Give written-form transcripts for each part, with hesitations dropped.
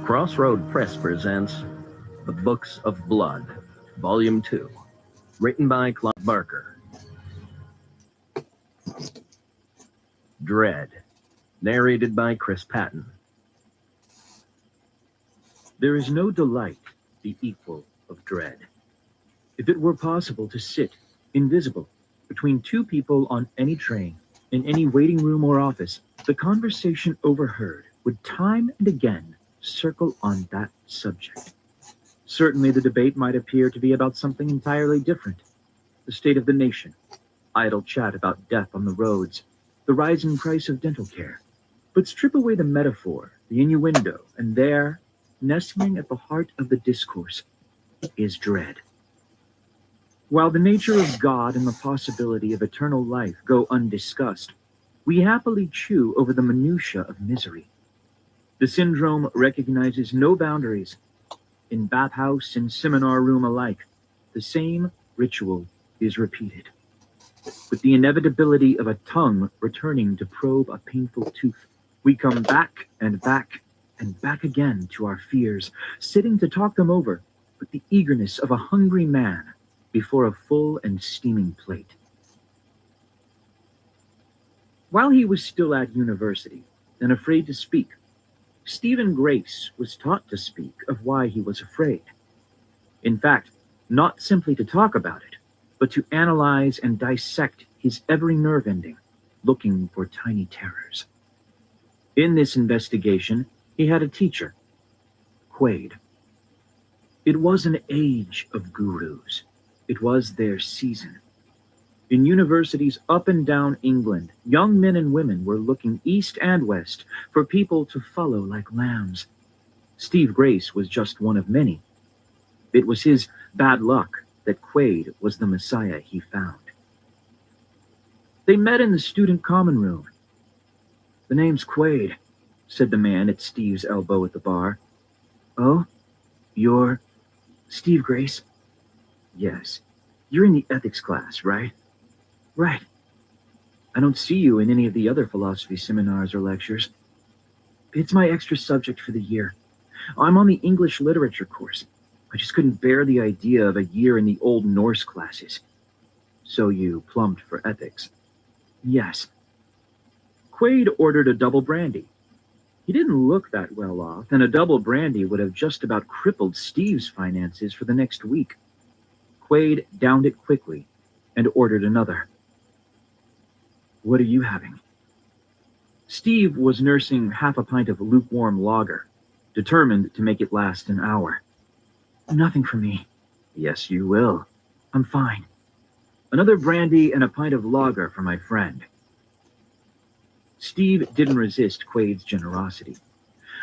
Crossroad Press presents The Books of Blood, Volume 2, written by Clive Barker. Dread, narrated by Chris Patton. There is no delight the equal of dread. If it were possible to sit, invisible, between two people on any train, in any waiting room or office, the conversation overheard would time and again circle on that subject. Certainly the debate might appear to be about something entirely different. The state of the nation, idle chat about death on the roads, the rising price of dental care. But strip away the metaphor, the innuendo, and there, nestling at the heart of the discourse, is dread. While the nature of God and the possibility of eternal life go undiscussed, we happily chew over the minutiae of misery. The syndrome recognizes no boundaries. In bathhouse and seminar room alike, the same ritual is repeated. With the inevitability of a tongue returning to probe a painful tooth, we come back and back and back again to our fears, sitting to talk them over with the eagerness of a hungry man before a full and steaming plate. While he was still at university and afraid to speak, Stephen Grace was taught to speak of why he was afraid. In fact, not simply to talk about it, but to analyze and dissect his every nerve ending, looking for tiny terrors. In this investigation, he had a teacher, Quaid. It was an age of gurus. It was their season. In universities up and down England, young men and women were looking east and west for people to follow like lambs. Steve Grace was just one of many. It was his bad luck that Quaid was the Messiah he found. They met in the student common room. "The name's Quaid," said the man at Steve's elbow at the bar. "Oh, you're Steve Grace?" "Yes. You're in the ethics class, right?" "Right. I don't see you in any of the other philosophy seminars or lectures." "It's my extra subject for the year. I'm on the English literature course. I just couldn't bear the idea of a year in the Old Norse classes." "So you plumped for ethics?" "Yes." Quaid ordered a double brandy. He didn't look that well off, and a double brandy would have just about crippled Steve's finances for the next week. Quaid downed it quickly and ordered another. "What are you having?" Steve was nursing half a pint of lukewarm lager, determined to make it last an hour. "Nothing for me." "Yes, you will." "I'm fine." "Another brandy and a pint of lager for my friend." Steve didn't resist Quaid's generosity.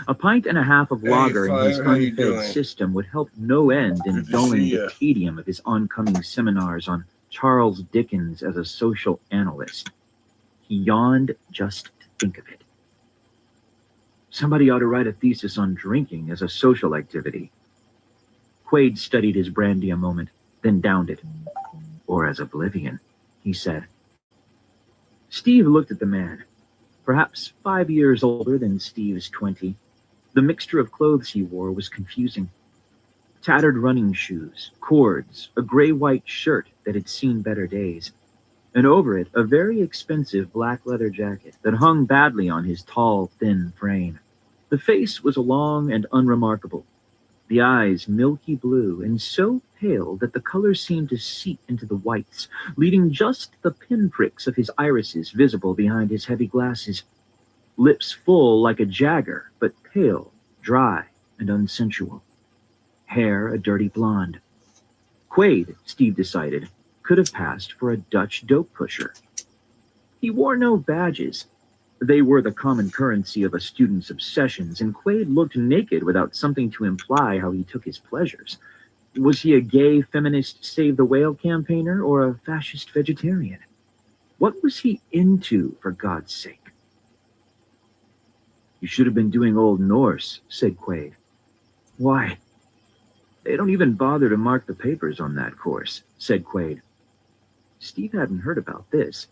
A pint and a half of lager in his unfed system would help no end in dulling the tedium of his oncoming seminars on Charles Dickens as a social analyst. He yawned just to think of it. Somebody ought to write a thesis on drinking as a social activity. Quaid studied his brandy a moment, then downed it. "Or as oblivion," he said. Steve looked at the man, perhaps 5 years older than Steve's 20. The mixture of clothes he wore was confusing. Tattered running shoes, cords, a gray-white shirt that had seen better days, and over it a very expensive black leather jacket that hung badly on his tall, thin frame. The face was long and unremarkable, the eyes milky blue and so pale that the color seemed to seep into the whites, leaving just the pinpricks of his irises visible behind his heavy glasses. Lips full like a jagger, but pale, dry, and unsensual. Hair a dirty blonde. Quaid, Steve decided, could have passed for a Dutch dope pusher. He wore no badges. They were the common currency of a student's obsessions, and Quaid looked naked without something to imply how he took his pleasures. Was he a gay feminist Save the Whale campaigner or a fascist vegetarian? What was he into, for God's sake? "You should have been doing Old Norse," said Quaid. "Why?" "They don't even bother to mark the papers on that course," said Quaid. Steve hadn't heard about this.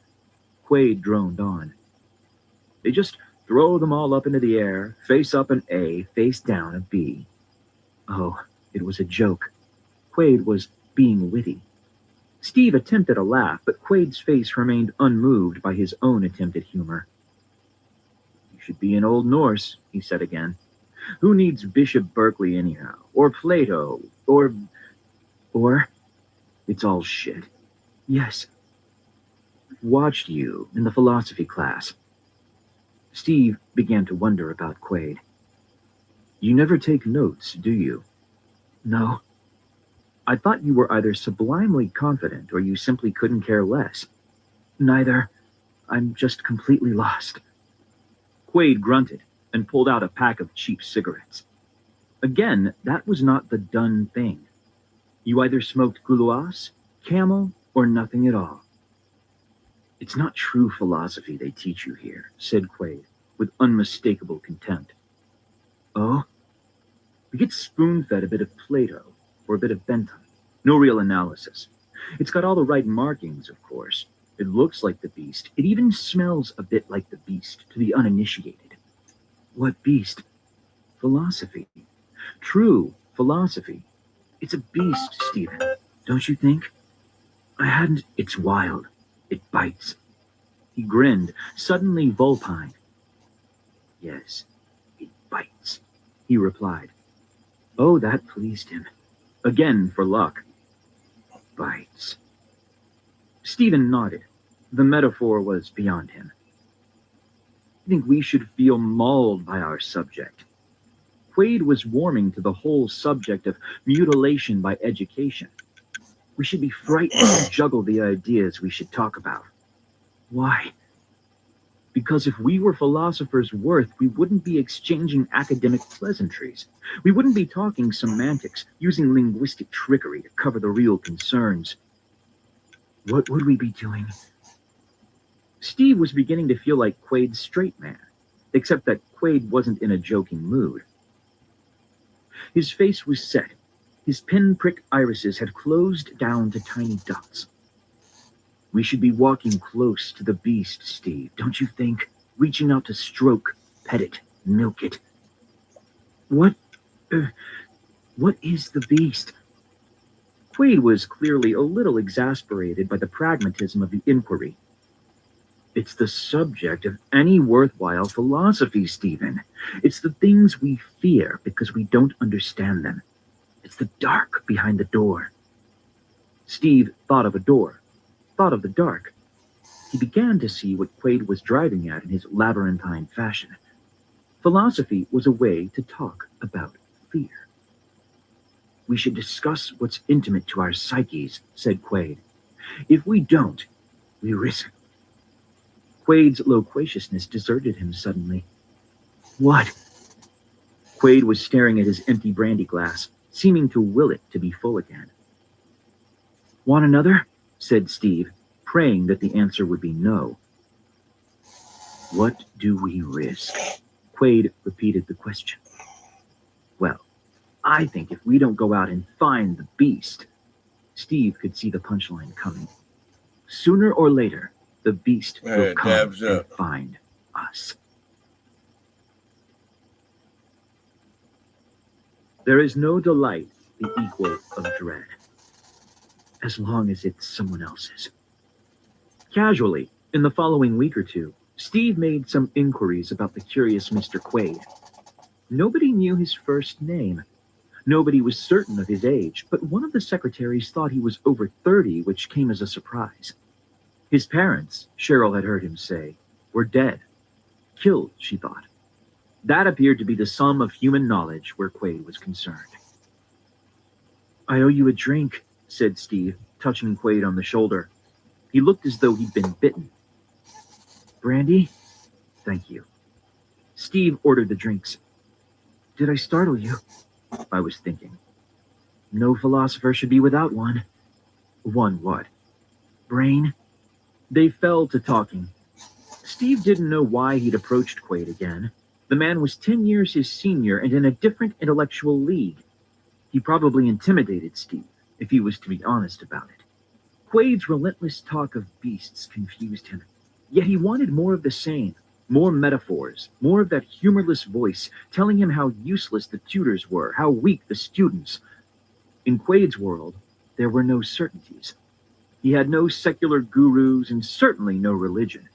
Quaid droned on. "They just Throw them all up into the air, face up an A, face down a B. Oh, it was a joke. Quaid was being witty. Steve attempted a laugh, but Quaid's face remained unmoved by his own attempt at humor. You should be in Old Norse, he said again. Who needs Bishop Berkeley anyhow? Or Plato? Or... It's all shit. Yes. Watched you in the philosophy class. Steve began to wonder about Quaid. You never take notes, do you? No. I thought you were either sublimely confident or you simply couldn't care less. Neither. I'm just completely lost. Quaid grunted and pulled out a pack of cheap cigarettes. Again, that was not the done thing. You either smoked gouloirs, Camel, or nothing at all. It's not true philosophy they teach you here, said Quaid, with unmistakable contempt. Oh? We get spoon-fed a bit of Plato, or a bit of Bentham. No real analysis. It's got all the right markings, of course. It looks like the beast. It even smells a bit like the beast to the uninitiated. What beast? Philosophy. True philosophy. It's a beast, Stephen. Don't you think? I hadn't... It's wild. It bites. He grinned, suddenly vulpine. Yes, it bites, he replied. Oh, that pleased him. Again for luck. Bites. Stephen nodded. The metaphor was beyond him. I think we should feel mauled by our subject. Quaid was warming to the whole subject of mutilation by education. We should be frightened to juggle the ideas we should talk about. Why? Because if we were philosophers worth, we wouldn't be exchanging academic pleasantries. We wouldn't be talking semantics, using linguistic trickery to cover the real concerns. What would we be doing? Steve was beginning to feel like Quaid's straight man, except that Quaid wasn't in a joking mood. His face was set. His pinprick irises had closed down to tiny dots. We should be walking close to the beast, Steve, don't you think? Reaching out to stroke, pet it, milk it. What is the beast? Quaid was clearly a little exasperated by the pragmatism of the inquiry. It's the subject of any worthwhile philosophy, Stephen. It's the things we fear because we don't understand them. It's the dark behind the door. Steve thought of a door, thought of the dark. He began to see what Quaid was driving at in his labyrinthine fashion. Philosophy was a way to talk about fear. We should discuss what's intimate to our psyches, said Quaid. If we don't, we risk... Quaid's loquaciousness deserted him suddenly. What? Quaid was staring at his empty brandy glass, seeming to will it to be full again. Want another? Said Steve, praying that the answer would be no. What do we risk? Quaid repeated the question. Well, I think if we don't go out and find the beast... Steve could see the punchline coming. Sooner or later, the beast will come and find us. There is no delight the equal of dread, as long as it's someone else's. Casually, in the following week or two, Steve made some inquiries about the curious Mr. Quaid. Nobody knew his first name. Nobody was certain of his age, but one of the secretaries thought he was over 30, which came as a surprise. His parents, Cheryl had heard him say, were dead. Killed, she thought. That appeared to be the sum of human knowledge where Quaid was concerned. I owe you a drink, said Steve, touching Quaid on the shoulder. He looked as though he'd been bitten. Brandy? Thank you. Steve ordered the drinks. Did I startle you? I was thinking. No philosopher should be without one. One what? Brain? They fell to talking. Steve didn't know why he'd approached Quaid again. The man was 10 years his senior and in a different intellectual league. He probably intimidated Steve, if he was to be honest about it. Quaid's relentless talk of beasts confused him, yet he wanted more of the same. More metaphors, more of that humorless voice telling him how useless the tutors were, how weak the students. In Quade's world, there were no certainties. He had no secular gurus and certainly no religion.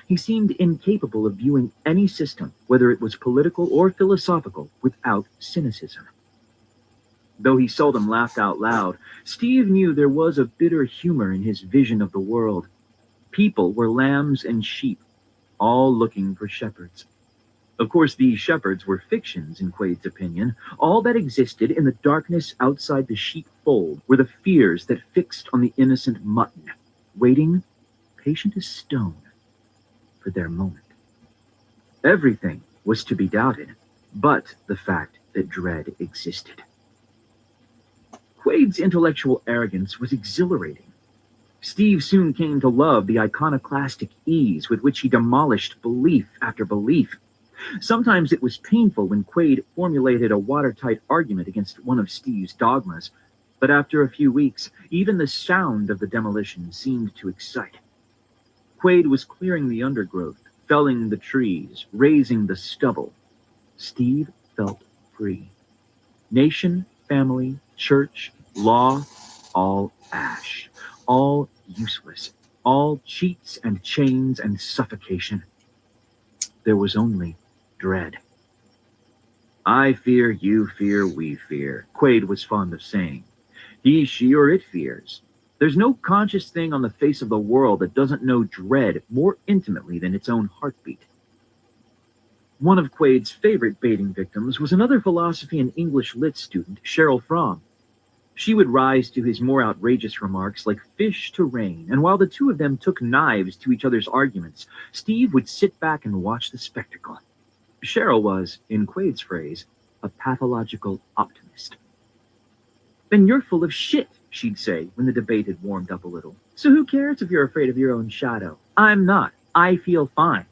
He seemed incapable of viewing any system, whether it was political or philosophical, without cynicism. Though he seldom laughed out loud, Steve knew there was a bitter humor in his vision of the world. People were lambs and sheep, all looking for shepherds. Of course, these shepherds were fictions, in Quade's opinion. All that existed in the darkness outside the sheepfold were the fears that fixed on the innocent mutton, waiting, patient as stone, for their moment. Everything was to be doubted, but the fact that dread existed. Quade's intellectual arrogance was exhilarating. Steve soon came to love the iconoclastic ease with which he demolished belief after belief. Sometimes it was painful when Quade formulated a watertight argument against one of Steve's dogmas, but after a few weeks, even the sound of the demolition seemed to excite. Quade was clearing the undergrowth, felling the trees, raising the stubble. Steve felt free. Nation, family, church, law, all ash, all useless, all cheats and chains and suffocation. There was only dread. I fear, you fear, we fear, Quade was fond of saying. He, she, or it fears. There's no conscious thing on the face of the world that doesn't know dread more intimately than its own heartbeat. One of Quade's favorite baiting victims was another philosophy and English lit student, Cheryl Fromm. She would rise to his more outrageous remarks like fish to rain, and while the two of them took knives to each other's arguments, Steve would sit back and watch the spectacle. Cheryl was, in Quade's phrase, a pathological optimist. Then you're full of shit, she'd say when the debate had warmed up a little. So who cares if you're afraid of your own shadow? I'm not. I feel fine.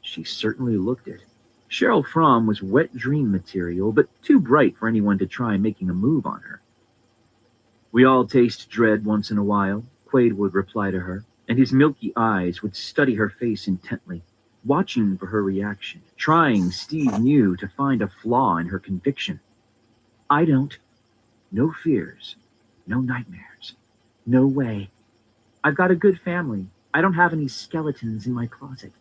She certainly looked it. Cheryl Fromm was wet dream material, but too bright for anyone to try making a move on her. We all taste dread once in a while, Quade would reply to her, and his milky eyes would study her face intently, watching for her reaction, trying, Steve knew, to find a flaw in her conviction. I don't. No fears. No nightmares. No way. I've got a good family. I don't have any skeletons in my closet.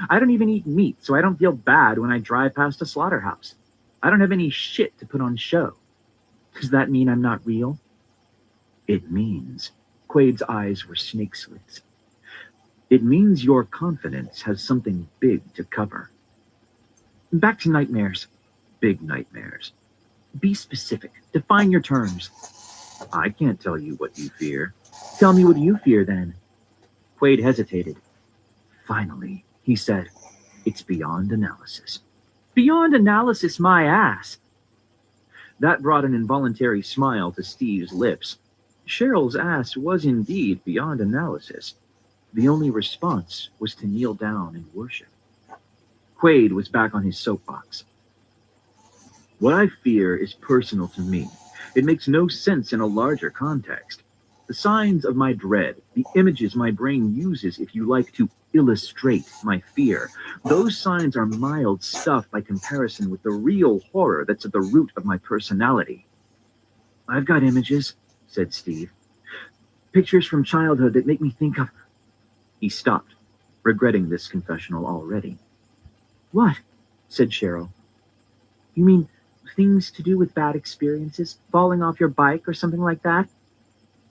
I don't even eat meat, so I don't feel bad when I drive past a slaughterhouse. I don't have any shit to put on show. Does that mean I'm not real? It means, Quade's eyes were snake slits. It means your confidence has something big to cover. Back to nightmares. Big nightmares. Be specific. Define your terms. I can't tell you what you fear. Tell me what you fear, then. Quade hesitated. Finally, he said, it's beyond analysis. Beyond analysis, my ass. That brought an involuntary smile to Steve's lips. Cheryl's ass was indeed beyond analysis. The only response was to kneel down and worship. Quade was back on his soapbox. What I fear is personal to me. It makes no sense in a larger context. The signs of my dread, the images my brain uses, if you like, to illustrate my fear, those signs are mild stuff by comparison with the real horror that's at the root of my personality. I've got images, said Steve. Pictures from childhood that make me think of... He stopped, regretting this confessional already. What? Said Cheryl. You mean things to do with bad experiences? Falling off your bike or something like that?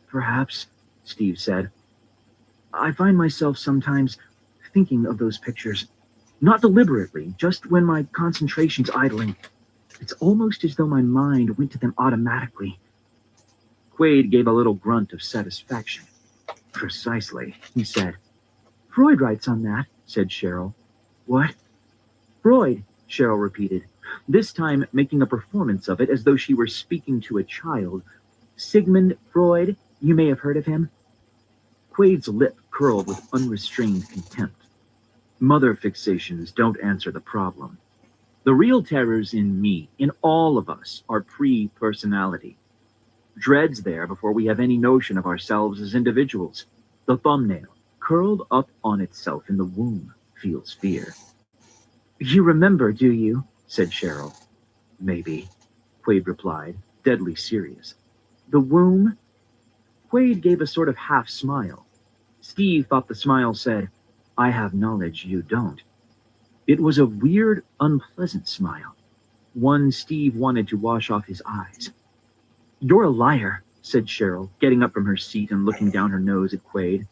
Perhaps, Steve said. I find myself sometimes thinking of those pictures. Not deliberately, just when my concentration's idling. It's almost as though my mind went to them automatically. Quade gave a little grunt of satisfaction. Precisely, he said. Freud writes on that, said Cheryl. What? Freud, Cheryl repeated, this time making a performance of it as though she were speaking to a child. Sigmund Freud, you may have heard of him. Quade's lip curled with unrestrained contempt. Mother fixations don't answer the problem. The real terrors in me, in all of us, are pre-personality. Dread's there before we have any notion of ourselves as individuals. The thumbnail, curled up on itself in the womb, feels fear. You remember, do you? Said Cheryl. Maybe, Quaid replied, deadly serious. The womb? Quaid gave a sort of half smile. Steve thought the smile said, I have knowledge you don't. It was a weird, unpleasant smile, one Steve wanted to wash off his eyes. You're a liar, said Cheryl, getting up from her seat and looking down her nose at Quaid.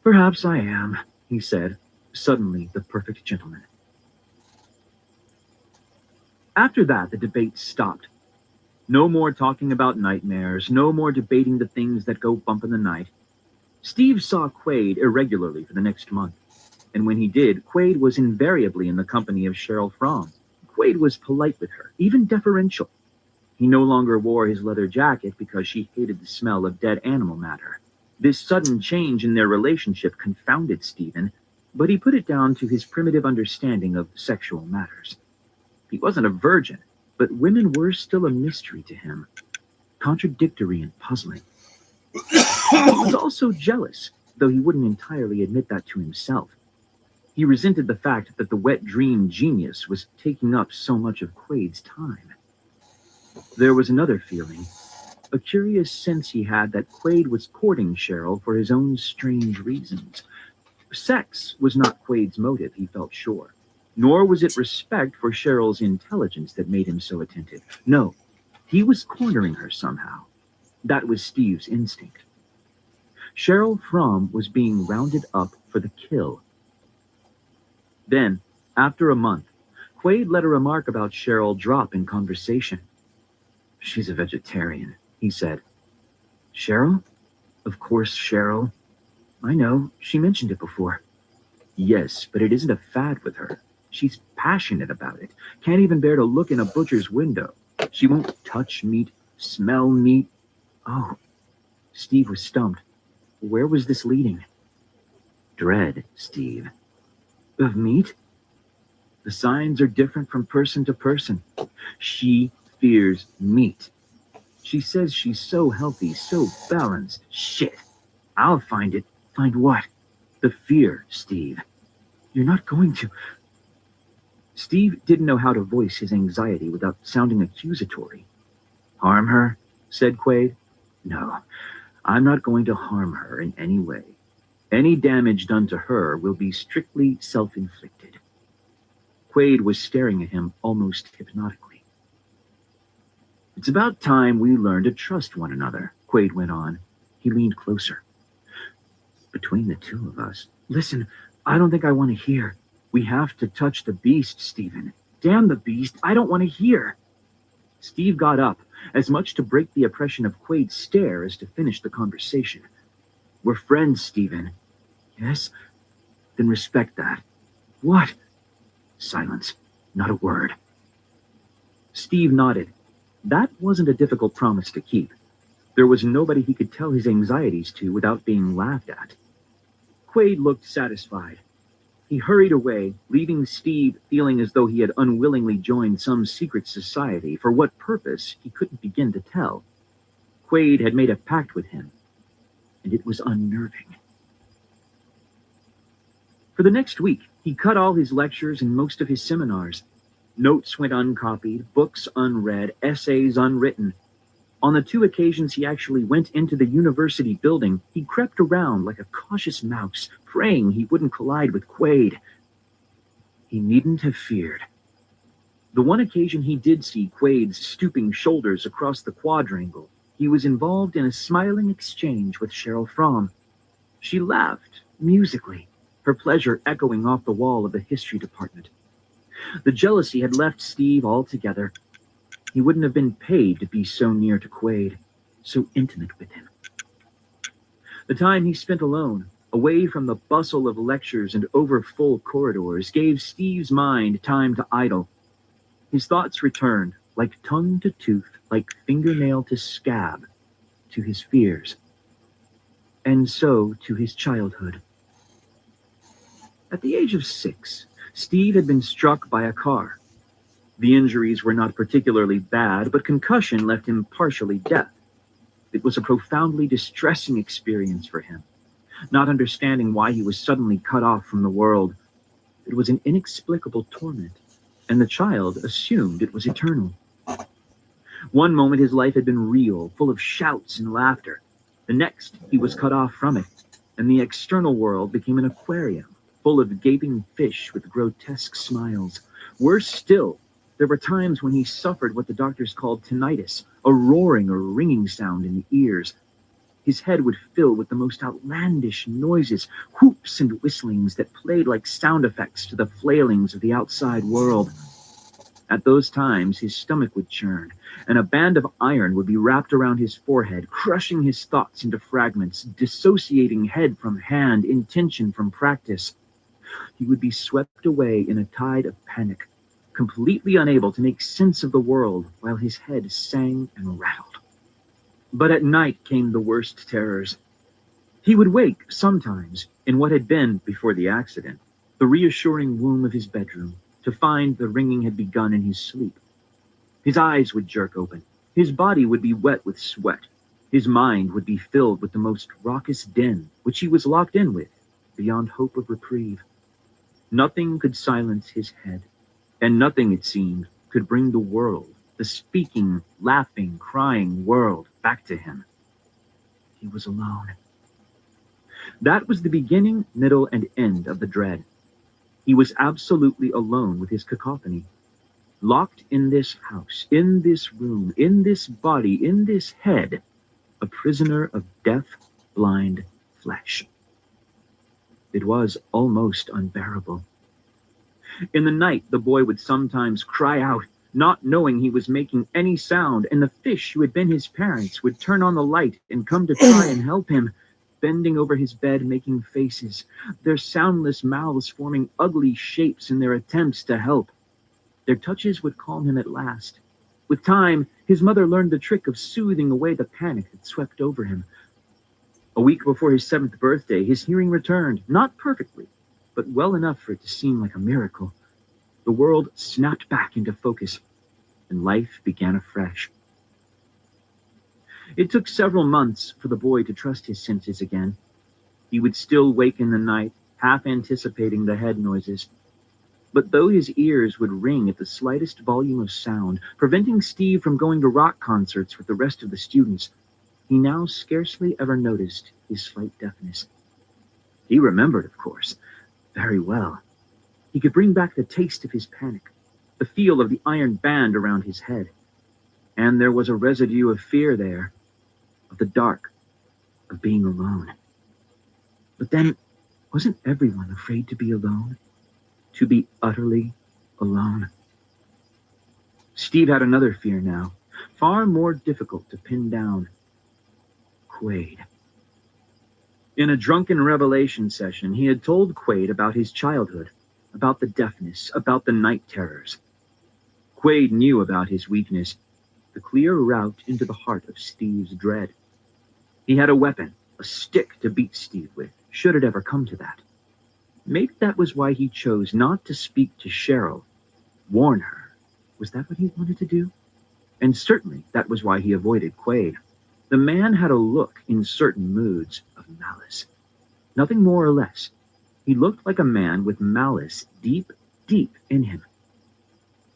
Perhaps I am, he said, suddenly the perfect gentleman. After that, the debate stopped. No more talking about nightmares, no more debating the things that go bump in the night. Steve saw Quaid irregularly for the next month, and when he did, Quaid was invariably in the company of Cheryl Fromm. Quaid was polite with her, even deferential. He no longer wore his leather jacket because she hated the smell of dead animal matter. This sudden change in their relationship confounded Stephen, but he put it down to his primitive understanding of sexual matters. He wasn't a virgin, but women were still a mystery to him, contradictory and puzzling. He was also jealous, though he wouldn't entirely admit that to himself. He resented the fact that the wet dream genius was taking up so much of Quaid's time. There was another feeling, a curious sense he had that Quaid was courting Cheryl for his own strange reasons. Sex was not Quaid's motive, he felt sure. Nor was it respect for Cheryl's intelligence that made him so attentive. No, he was cornering her somehow. That was Steve's instinct. Cheryl Fromm was being rounded up for the kill. Then, after a month, Quaid let a remark about Cheryl drop in conversation. She's a vegetarian, he said. Cheryl? Of course, Cheryl. I know, she mentioned it before. Yes, but it isn't a fad with her. She's passionate about it. Can't even bear to look in a butcher's window. She won't touch meat, smell meat. Oh, Steve was stumped. Where was this leading? Dread, Steve. Of meat? The signs are different from person to person. She fears meat. She says she's so healthy, so balanced. Shit. I'll find it. Find what? The fear, Steve. You're not going to... Steve didn't know how to voice his anxiety without sounding accusatory. Harm her? Said Quaid. No, I'm not going to harm her in any way. Any damage done to her will be strictly self-inflicted. Quaid was staring at him almost hypnotically. It's about time we learn to trust one another, Quaid went on. He leaned closer. Between the two of us. Listen, I don't think I want to hear. We have to touch the beast, Stephen. Damn the beast, I don't want to hear. Steve got up, as much to break the oppression of Quaid's stare as to finish the conversation. We're friends, Stephen. Yes? Then respect that. What? Silence. Not a word. Steve nodded. That wasn't a difficult promise to keep. There was nobody he could tell his anxieties to without being laughed at. Quaid looked satisfied. He hurried away, leaving Steve feeling as though he had unwillingly joined some secret society, for what purpose he couldn't begin to tell. Quaid had made a pact with him, and it was unnerving. For the next week, he cut all his lectures and most of his seminars. Notes went uncopied, books unread, essays unwritten. On the 2 occasions he actually went into the university building, he crept around like a cautious mouse, praying he wouldn't collide with Quaid. He needn't have feared. The one occasion he did see Quaid's stooping shoulders across the quadrangle, he was involved in a smiling exchange with Cheryl Fromm. She laughed, musically, her pleasure echoing off the wall of the history department. The jealousy had left Steve altogether. He wouldn't have been paid to be so near to Quaid, so intimate with him. The time he spent alone, away from the bustle of lectures and over-full corridors, gave Steve's mind time to idle. His thoughts returned, like tongue to tooth, like fingernail to scab, to his fears, and so to his childhood. At the age of 6, Steve had been struck by a car. The injuries were not particularly bad, but concussion left him partially deaf. It was a profoundly distressing experience for him. Not understanding why he was suddenly cut off from the world, it was an inexplicable torment, and the child assumed it was eternal. One moment his life had been real, full of shouts and laughter. The next, he was cut off from it, and the external world became an aquarium, full of gaping fish with grotesque smiles. Worse still, there were times when he suffered what the doctors called tinnitus, a roaring or ringing sound in the ears. His head would fill with the most outlandish noises, whoops and whistlings that played like sound effects to the flailings of the outside world. At those times, his stomach would churn, and a band of iron would be wrapped around his forehead, crushing his thoughts into fragments, dissociating head from hand, intention from practice. He would be swept away in a tide of panic, completely unable to make sense of the world while his head sang and rattled. But at night came the worst terrors. He would wake sometimes in what had been, before the accident, the reassuring womb of his bedroom, to find the ringing had begun in his sleep. His eyes would jerk open. His body would be wet with sweat. His mind would be filled with the most raucous din, which he was locked in with, beyond hope of reprieve. Nothing could silence his head, and nothing, it seemed, could bring the world, the speaking, laughing, crying world, back to him. He was alone. That was the beginning, middle, and end of the dread. He was absolutely alone with his cacophony, locked in this house, in this room, in this body, in this head, a prisoner of deaf-blind flesh. It was almost unbearable. In the night, the boy would sometimes cry out, not knowing he was making any sound, and the fish who had been his parents would turn on the light and come to try and help him, bending over his bed, making faces, their soundless mouths forming ugly shapes in their attempts to help. Their touches would calm him at last. With time, his mother learned the trick of soothing away the panic that swept over him. A week before his 7th birthday, his hearing returned, not perfectly, but well enough for it to seem like a miracle. The world snapped back into focus, and life began afresh. It took several months for the boy to trust his senses again. He would still wake in the night, half anticipating the head noises. But though his ears would ring at the slightest volume of sound, preventing Steve from going to rock concerts with the rest of the students, he now scarcely ever noticed his slight deafness. He remembered, of course, very well. He could bring back the taste of his panic, the feel of the iron band around his head. And there was a residue of fear there, of the dark, of being alone. But then, wasn't everyone afraid to be alone? To be utterly alone? Steve had another fear now, far more difficult to pin down. Quaid. In a drunken revelation session, he had told Quaid about his childhood, about the deafness, about the night terrors. Quaid knew about his weakness, the clear route into the heart of Steve's dread. He had a weapon, a stick to beat Steve with, should it ever come to that. Maybe that was why he chose not to speak to Cheryl, warn her. Was that what he wanted to do? And certainly that was why he avoided Quaid. The man had a look in certain moods of malice. Nothing more or less. He looked like a man with malice deep, deep in him.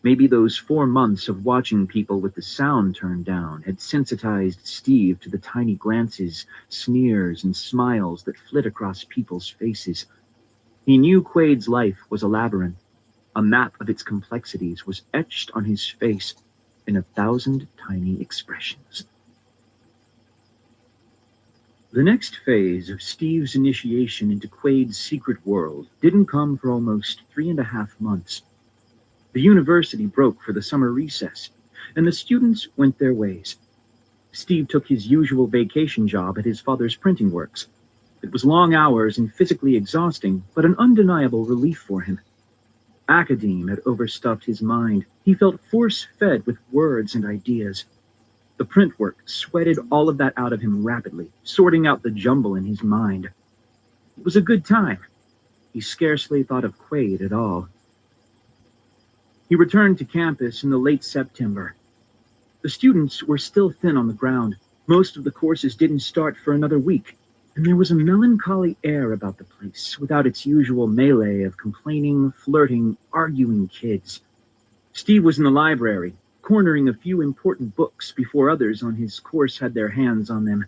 Maybe those 4 months of watching people with the sound turned down had sensitized Steve to the tiny glances, sneers, and smiles that flit across people's faces. He knew Quaid's life was a labyrinth. A map of its complexities was etched on his face in 1,000 tiny expressions. The next phase of Steve's initiation into Quaid's secret world didn't come for almost 3.5 months. The university broke for the summer recess, and the students went their ways. Steve took his usual vacation job at his father's printing works. It was long hours and physically exhausting, but an undeniable relief for him. Academe had overstuffed his mind. He felt force-fed with words and ideas. The print work sweated all of that out of him rapidly, sorting out the jumble in his mind. It was a good time. He scarcely thought of Quaid at all. He returned to campus in the late September. The students were still thin on the ground. Most of the courses didn't start for another week. And there was a melancholy air about the place, without its usual melee of complaining, flirting, arguing kids. Steve was in the library, cornering a few important books before others on his course had their hands on them.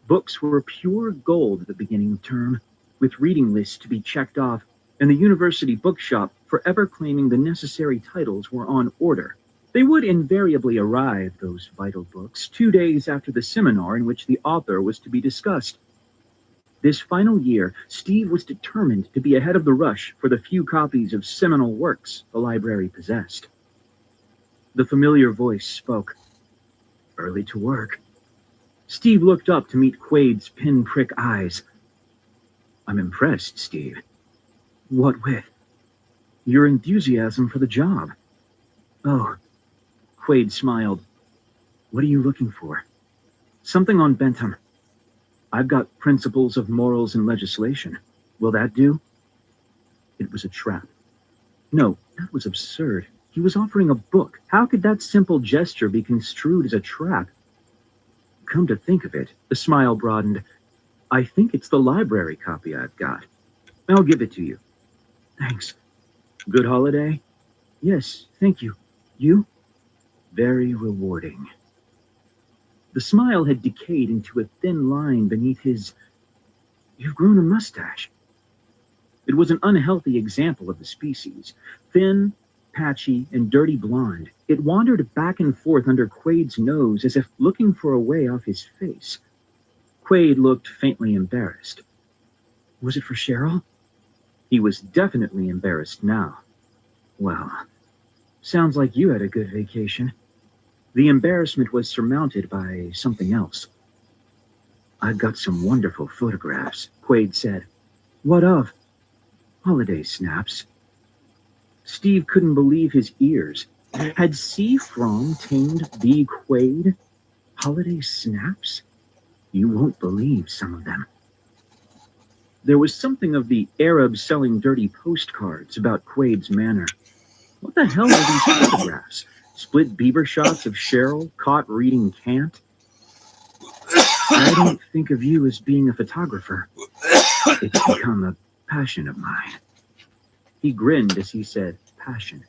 Books were pure gold at the beginning of term, with reading lists to be checked off, and the university bookshop forever claiming the necessary titles were on order. They would invariably arrive, those vital books, 2 days after the seminar in which the author was to be discussed. This final year, Steve was determined to be ahead of the rush for the few copies of seminal works the library possessed. The familiar voice spoke. Early to work. Steve looked up to meet Quade's pinprick eyes. I'm impressed, Steve. What with? Your enthusiasm for the job. Oh, Quade smiled. What are you looking for? Something on Bentham. I've got principles of morals and legislation. Will that do? It was a trap. No, that was absurd. He was offering a book. How could that simple gesture be construed as a trap? Come to think of it, the smile broadened. I think it's the library copy I've got. I'll give it to you. Thanks. Good holiday? Yes, thank you. You? Very rewarding. The smile had decayed into a thin line beneath his... You've grown a mustache. It was an unhealthy example of the species. Thin, patchy, and dirty blonde, it wandered back and forth under Quade's nose as if looking for a way off his face. Quade looked faintly embarrassed. Was it for Cheryl? He was definitely embarrassed now. Well, sounds like you had a good vacation. The embarrassment was surmounted by something else. I've got some wonderful photographs, Quade said. What of? Holiday snaps. Steve couldn't believe his ears. Had C. Fromm tamed B. Quade? Holiday snaps? You won't believe some of them. There was something of the Arab selling dirty postcards about Quade's manner. What the hell were these photographs? Split beaver shots of Cheryl caught reading Kant? I don't think of you as being a photographer. It's become a passion of mine. He grinned as he said, passion.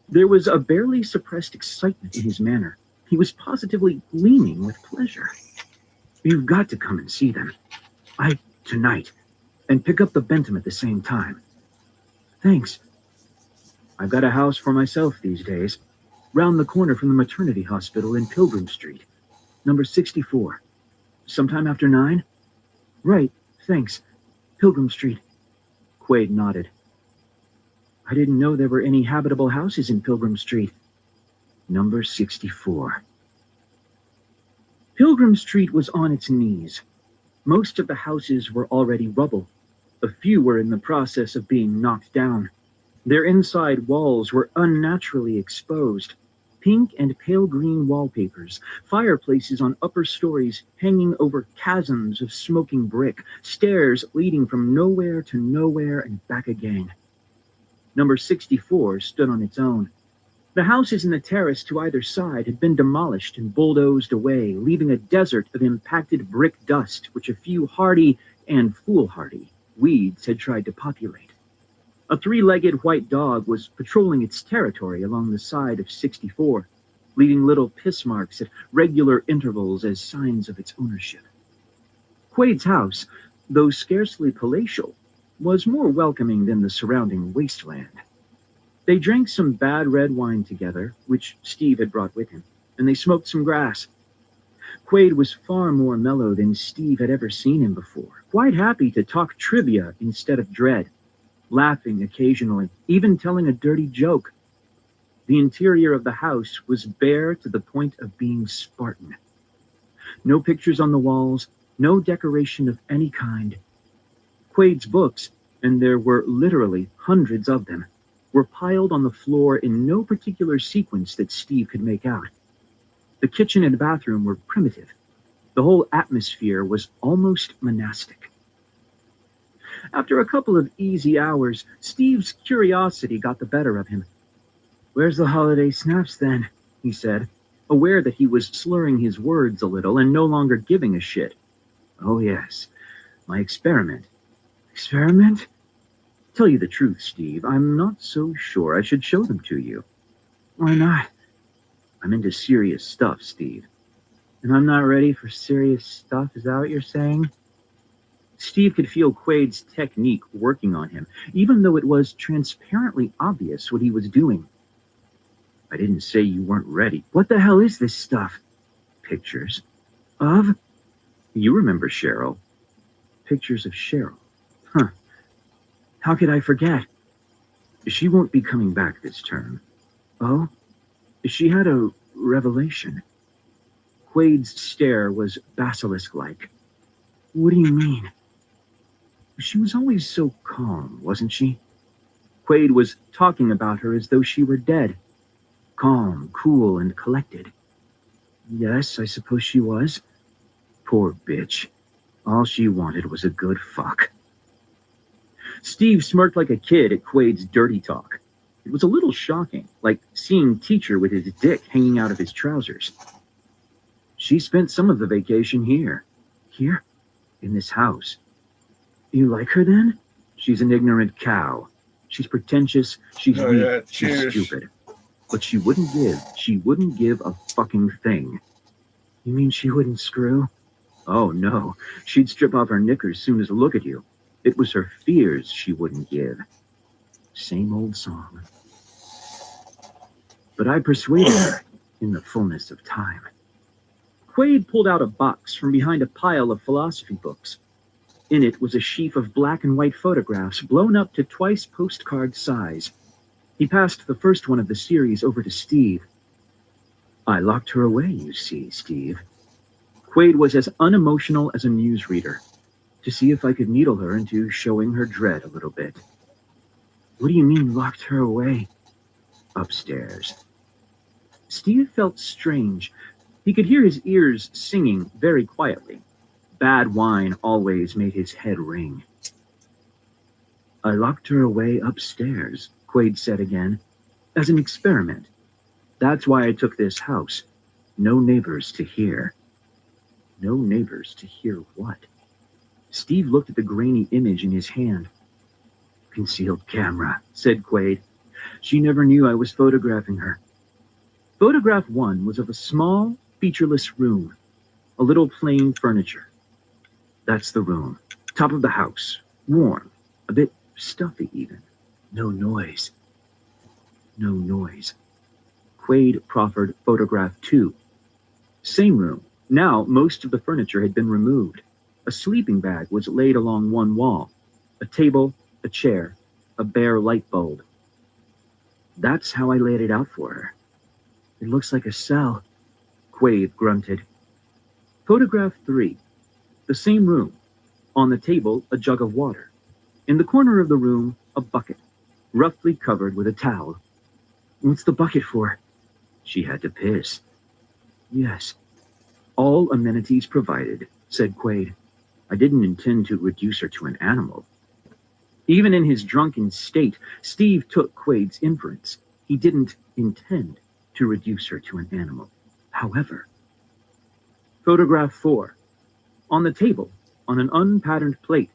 There was a barely suppressed excitement in his manner. He was positively gleaming with pleasure. You've got to come and see them. Tonight. And pick up the Bentham at the same time. Thanks. I've got a house for myself these days. Round the corner from the maternity hospital in Pilgrim Street. Number 64. Sometime after 9? Right, thanks. Pilgrim Street. Quade nodded. I didn't know there were any habitable houses in Pilgrim Street. Number 64. Pilgrim Street was on its knees. Most of the houses were already rubble. A few were in the process of being knocked down. Their inside walls were unnaturally exposed. Pink and pale green wallpapers, fireplaces on upper stories hanging over chasms of smoking brick, stairs leading from nowhere to nowhere and back again. Number 64 stood on its own. The houses in the terrace to either side had been demolished and bulldozed away, leaving a desert of impacted brick dust which a few hardy and foolhardy weeds had tried to populate. A three-legged white dog was patrolling its territory along the side of 64, leaving little piss marks at regular intervals as signs of its ownership. Quade's house, though scarcely palatial, was more welcoming than the surrounding wasteland. They drank some bad red wine together, which Steve had brought with him, and they smoked some grass. Quade was far more mellow than Steve had ever seen him before, quite happy to talk trivia instead of dread, laughing occasionally, even telling a dirty joke. The interior of the house was bare to the point of being Spartan. No pictures on the walls, no decoration of any kind. Quade's books, and there were literally hundreds of them, were piled on the floor in no particular sequence that Steve could make out. The kitchen and bathroom were primitive. The whole atmosphere was almost monastic. After a couple of easy hours, Steve's curiosity got the better of him. Where's the holiday snaps then? He said, aware that he was slurring his words a little and no longer giving a shit. Oh yes, My experiment. Experiment? Tell you the truth, Steve, I'm not so sure I should show them to you. Why not? I'm into serious stuff, Steve. And I'm not ready for serious stuff, is that what you're saying? Steve could feel Quaid's technique working on him, even though it was transparently obvious what he was doing. I didn't say you weren't ready. What the hell is this stuff? Pictures. Of? You remember Cheryl. Pictures of Cheryl. Huh. How could I forget? She won't be coming back this term. Oh? She had a revelation. Quaid's stare was basilisk-like. What do you mean? She was always so calm, wasn't she? Quaid was talking about her as though she were dead. Calm, cool, and collected. Yes, I suppose she was. Poor bitch. All she wanted was a good fuck. Steve smirked like a kid at Quaid's dirty talk. It was a little shocking, like seeing Teacher with his dick hanging out of his trousers. She spent some of the vacation here. Here? In this house. You like her then? She's an ignorant cow. She's pretentious, she's weak, she's stupid. But she wouldn't give a fucking thing. You mean she wouldn't screw? Oh no, she'd strip off her knickers soon as look at you. It was her fears she wouldn't give. Same old song. But I persuaded her in the fullness of time. Quaid pulled out a box from behind a pile of philosophy books. In it was a sheaf of black and white photographs blown up to twice postcard size. He passed the first one of the series over to Steve. I locked her away, you see, Steve. Quaid was as unemotional as a newsreader, to see if I could needle her into showing her dread a little bit. What do you mean, locked her away? Upstairs. Steve felt strange. He could hear his ears singing very quietly. Bad wine always made his head ring. I locked her away upstairs, Quaid said again, as an experiment. That's why I took this house. No neighbors to hear. No neighbors to hear what? Steve looked at the grainy image in his hand. Concealed camera, said Quaid. She never knew I was photographing her. Photograph 1 was of a small, featureless room, a little plain furniture. That's the room. Top of the house. Warm. A bit stuffy even. No noise. No noise. Quaid proffered photograph 2. Same room. Now most of the furniture had been removed. A sleeping bag was laid along one wall. A table, a chair, a bare light bulb. That's how I laid it out for her. It looks like a cell, Quaid grunted. Photograph 3. The same room. On the table, a jug of water. In the corner of the room, a bucket, roughly covered with a towel. What's the bucket for? She had to piss. Yes. All amenities provided, said Quaid. I didn't intend to reduce her to an animal. Even in his drunken state, Steve took Quaid's inference. He didn't intend to reduce her to an animal. However, photograph 4. On the table, on an unpatterned plate,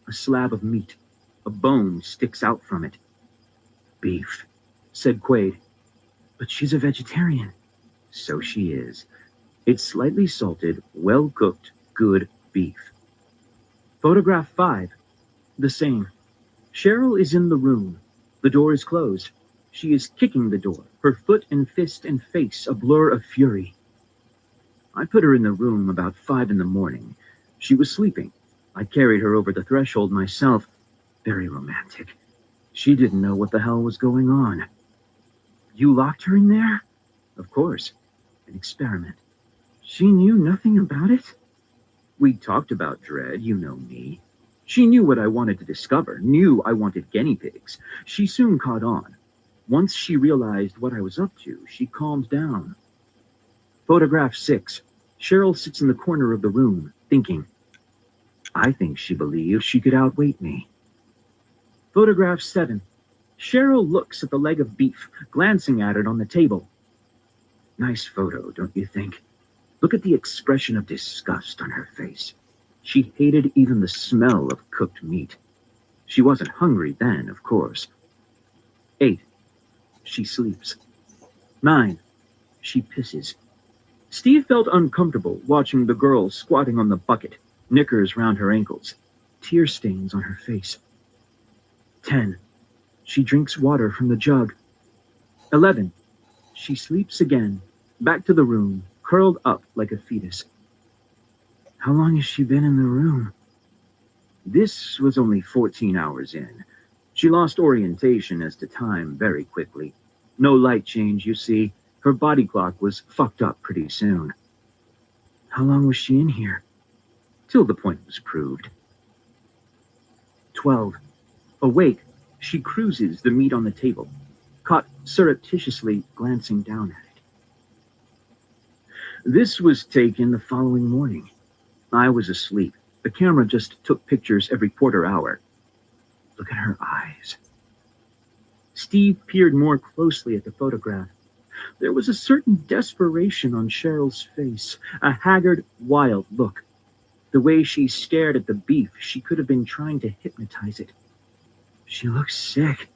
a slab of meat. A bone sticks out from it. Beef, said Quaid. But she's a vegetarian. So she is. It's slightly salted, well-cooked, good beef. Photograph 5. The same. Cheryl is in the room. The door is closed. She is kicking the door, her foot and fist and face a blur of fury. I put her in the room about 5 in the morning. She was sleeping. I carried her over the threshold myself. Very romantic. She didn't know what the hell was going on. You locked her in there? Of course. An experiment. She knew nothing about it? We talked about dread, you know me. She knew what I wanted to discover, knew I wanted guinea pigs. She soon caught on. Once she realized what I was up to, she calmed down. Photograph 6. Cheryl sits in the corner of the room, thinking. I think she believed she could outweight me. Photograph 7. Cheryl looks at the leg of beef, glancing at it on the table. Nice photo, don't you think? Look at the expression of disgust on her face. She hated even the smell of cooked meat. She wasn't hungry then, of course. 8. She sleeps. 9. She pisses. Steve felt uncomfortable watching the girl squatting on the bucket, knickers round her ankles, tear stains on her face. 10. She drinks water from the jug. 11. She sleeps again, back to the room, curled up like a fetus. How long has she been in the room? This was only 14 hours in. She lost orientation as to time very quickly. No light change, you see. Her body clock was fucked up pretty soon. How long was she in here? Till the point was proved. 12. Awake, she cruises the meat on the table, caught surreptitiously glancing down at it. This was taken the following morning. I was asleep. The camera just took pictures every quarter hour. Look at her eyes. Steve peered more closely at the photograph. There was a certain desperation on Cheryl's face, a haggard, wild look. The way she stared at the beef, she could have been trying to hypnotize it. She looks sick.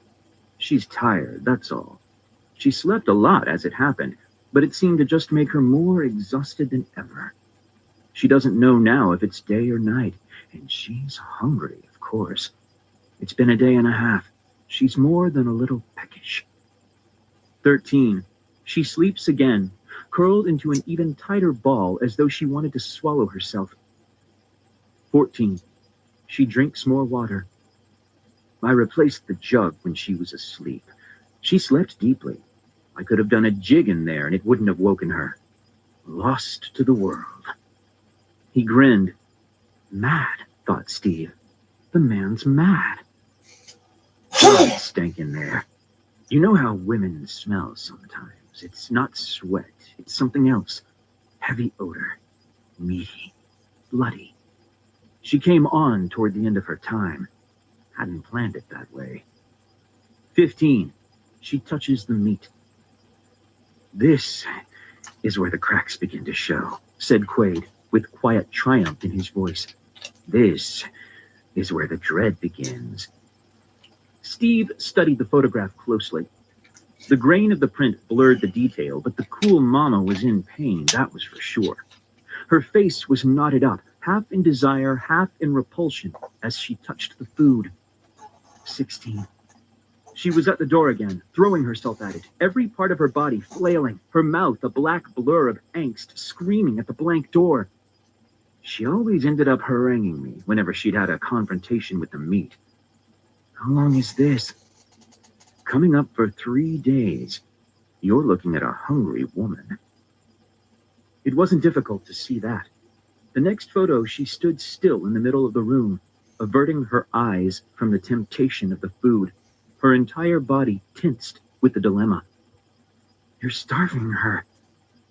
She's tired, that's all. She slept a lot as it happened, but it seemed to just make her more exhausted than ever. She doesn't know now if it's day or night, and she's hungry, of course. It's been a day and a half. She's more than a little peckish. 13. She sleeps again, curled into an even tighter ball as though she wanted to swallow herself. 14. She drinks more water. I replaced the jug when she was asleep. She slept deeply. I could have done a jig in there and it wouldn't have woken her. Lost to the world. He grinned. Mad, thought Steve. The man's mad. Blood stank in there. You know how women smell sometimes. It's not sweat. It's something else. Heavy odor. Meaty. Bloody. She came on toward the end of her time. Hadn't planned it that way. 15. She touches the meat. This is where the cracks begin to show, said Quaid, with quiet triumph in his voice. This is where the dread begins. Steve studied the photograph closely. The grain of the print blurred the detail, but the cool mama was in pain, that was for sure. Her face was knotted up, half in desire, half in repulsion, as she touched the food. 16. She was at the door again, throwing herself at it, every part of her body flailing, her mouth a black blur of angst, screaming at the blank door. She always ended up haranguing me whenever she'd had a confrontation with the meat. How long is this? Coming up for 3 days. You're looking at a hungry woman. It wasn't difficult to see that. The next photo, she stood still in the middle of the room, averting her eyes from the temptation of the food, her entire body tensed with the dilemma. You're starving her.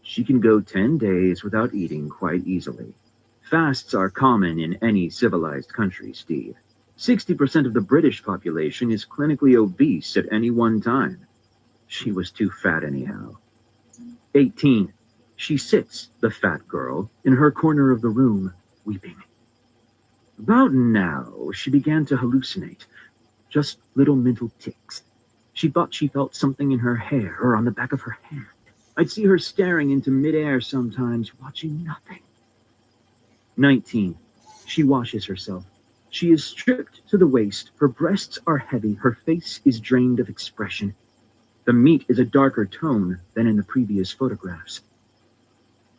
She can go 10 days without eating quite easily. Fasts are common in any civilized country, Steve. 60% of the British population is clinically obese at any one time. She was too fat anyhow. 18. She sits, the fat girl, in her corner of the room, weeping. About now, she began to hallucinate. Just little mental tics. She thought she felt something in her hair or on the back of her hand. I'd see her staring into midair sometimes, watching nothing. 19. She washes herself. She is stripped to the waist, her breasts are heavy, her face is drained of expression. The meat is a darker tone than in the previous photographs.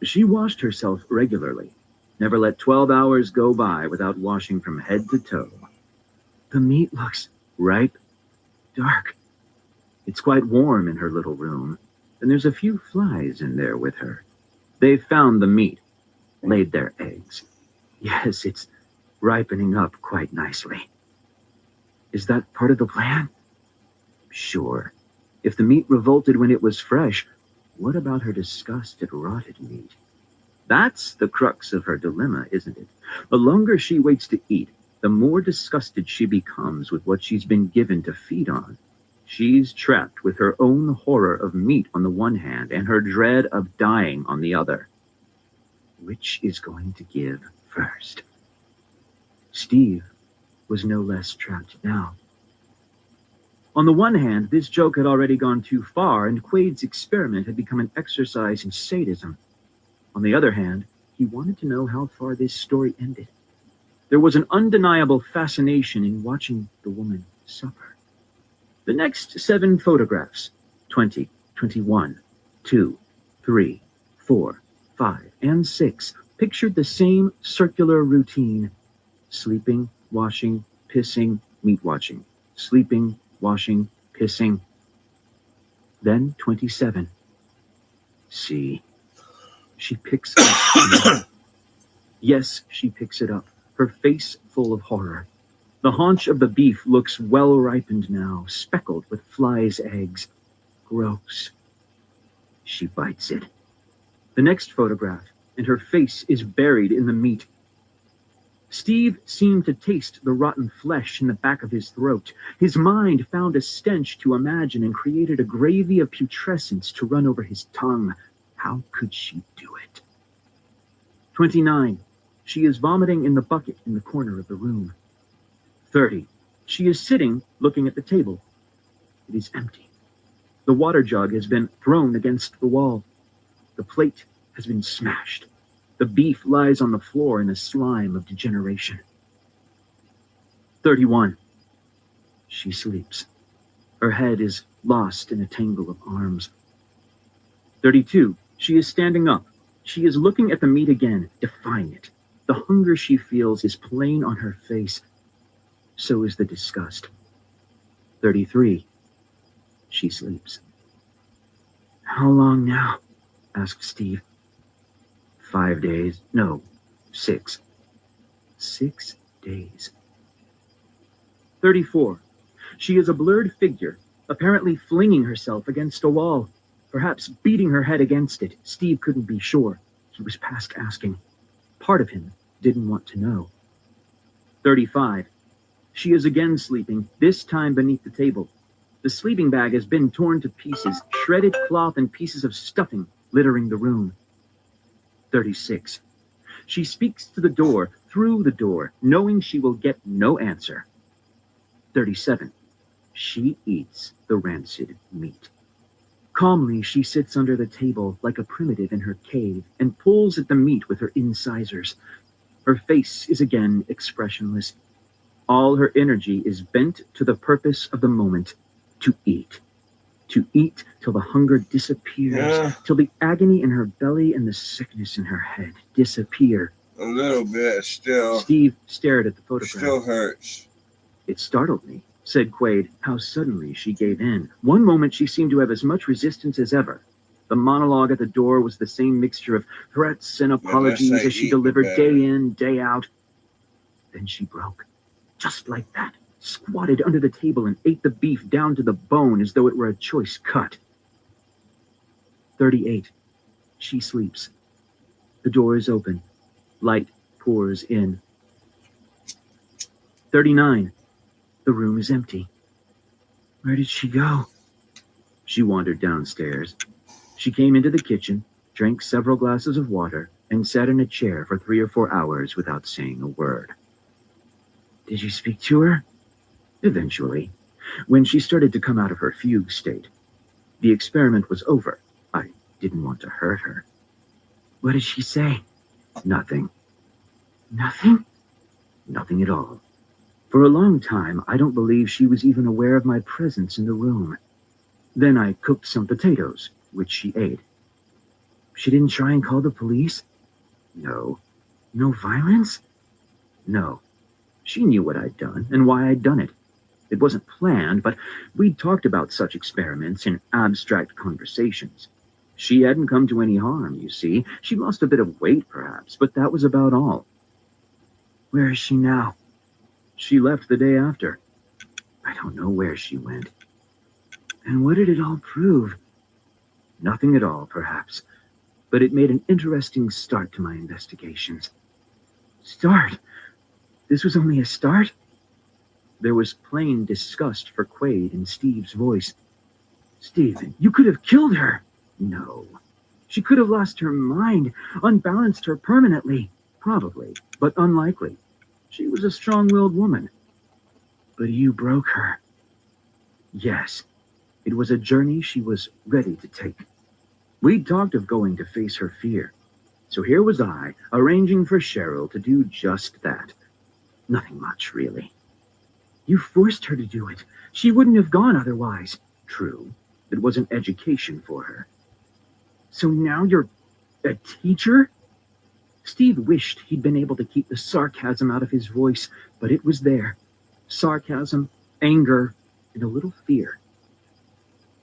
She washed herself regularly, never let 12 hours go by without washing from head to toe. The meat looks ripe, dark. It's quite warm in her little room, and there's a few flies in there with her. They've found the meat, laid their eggs. Yes, it's ripening up quite nicely. Is that part of the plan? Sure. If the meat revolted when it was fresh, what about her disgust at rotted meat? That's the crux of her dilemma, isn't it? The longer she waits to eat, the more disgusted she becomes with what she's been given to feed on. She's trapped with her own horror of meat on the one hand and her dread of dying on the other. Which is going to give first? Steve was no less trapped now. On the one hand, this joke had already gone too far, and Quaid's experiment had become an exercise in sadism. On the other hand, he wanted to know how far this story ended. There was an undeniable fascination in watching the woman suffer. The next 7 photographs, 20, 21, 2, 3, 4, 5, and 6, pictured the same circular routine: sleeping, washing, pissing, meat watching, sleeping, washing, pissing. Then 27. See, she picks up. Yes, she picks it up, her face full of horror. The haunch of the beef looks well ripened now, speckled with flies' eggs. Gross. She bites it. The next photograph, and her face is buried in the meat. Steve seemed to taste the rotten flesh in the back of his throat. His mind found a stench to imagine and created a gravy of putrescence to run over his tongue. How could she do it? 29. She is vomiting in the bucket in the corner of the room. 30. She is sitting, looking at the table. It is empty. The water jug has been thrown against the wall. The plate has been smashed. The beef lies on the floor in a slime of degeneration. 31. She sleeps. Her head is lost in a tangle of arms. 32. She is standing up. She is looking at the meat again, defying it. The hunger she feels is plain on her face. So is the disgust. 33. She sleeps. How long now? Asked Steve. 5 days. No, 6. 6 days. 34. She is a blurred figure, apparently flinging herself against a wall, perhaps beating her head against it. Steve couldn't be sure. He was past asking. Part of him didn't want to know. 35. She is again sleeping, this time beneath the table. The sleeping bag has been torn to pieces, shredded cloth and pieces of stuffing littering the room. 36. She speaks to the door, through the door, knowing she will get no answer. 37. She eats the rancid meat. Calmly, she sits under the table like a primitive in her cave and pulls at the meat with her incisors. Her face is again expressionless. All her energy is bent to the purpose of the moment, to eat. To eat till the hunger disappears, till the agony in her belly and the sickness in her head disappear. A little bit, still. Steve stared at the photograph. Still hurts. It startled me, said Quaid, how suddenly she gave in. One moment she seemed to have as much resistance as ever. The monologue at the door was the same mixture of threats and apologies as she delivered day in, day out. Then she broke. Just like that. Squatted under the table and ate the beef down to the bone as though it were a choice cut. 38. She sleeps. The door is open. Light pours in. 39. The room is empty. Where did she go? She wandered downstairs. She came into the kitchen, drank several glasses of water, and sat in a chair for 3 or 4 hours without saying a word. Did you speak to her? Eventually, when she started to come out of her fugue state. The experiment was over. I didn't want to hurt her. What did she say? Nothing. Nothing? Nothing at all. For a long time, I don't believe she was even aware of my presence in the room. Then I cooked some potatoes, which she ate. She didn't try and call the police? No. No violence? No. She knew what I'd done and why I'd done it. It wasn't planned, but we'd talked about such experiments in abstract conversations. She hadn't come to any harm, you see. She lost a bit of weight, perhaps, but that was about all. Where is she now? She left the day after. I don't know where she went. And what did it all prove? Nothing at all, perhaps, but it made an interesting start to my investigations. Start? This was only a start? There was plain disgust for Quaid in Steve's voice. Steve, you could have killed her. No. She could have lost her mind, unbalanced her permanently. Probably, but unlikely. She was a strong-willed woman. But you broke her. Yes, it was a journey she was ready to take. We'd talked of going to face her fear. So here was I, arranging for Cheryl to do just that. Nothing much, really. You forced her to do it. She wouldn't have gone otherwise. True, it was an education for her. So now you're a teacher? Steve wished he'd been able to keep the sarcasm out of his voice, but it was there. Sarcasm, anger, and a little fear.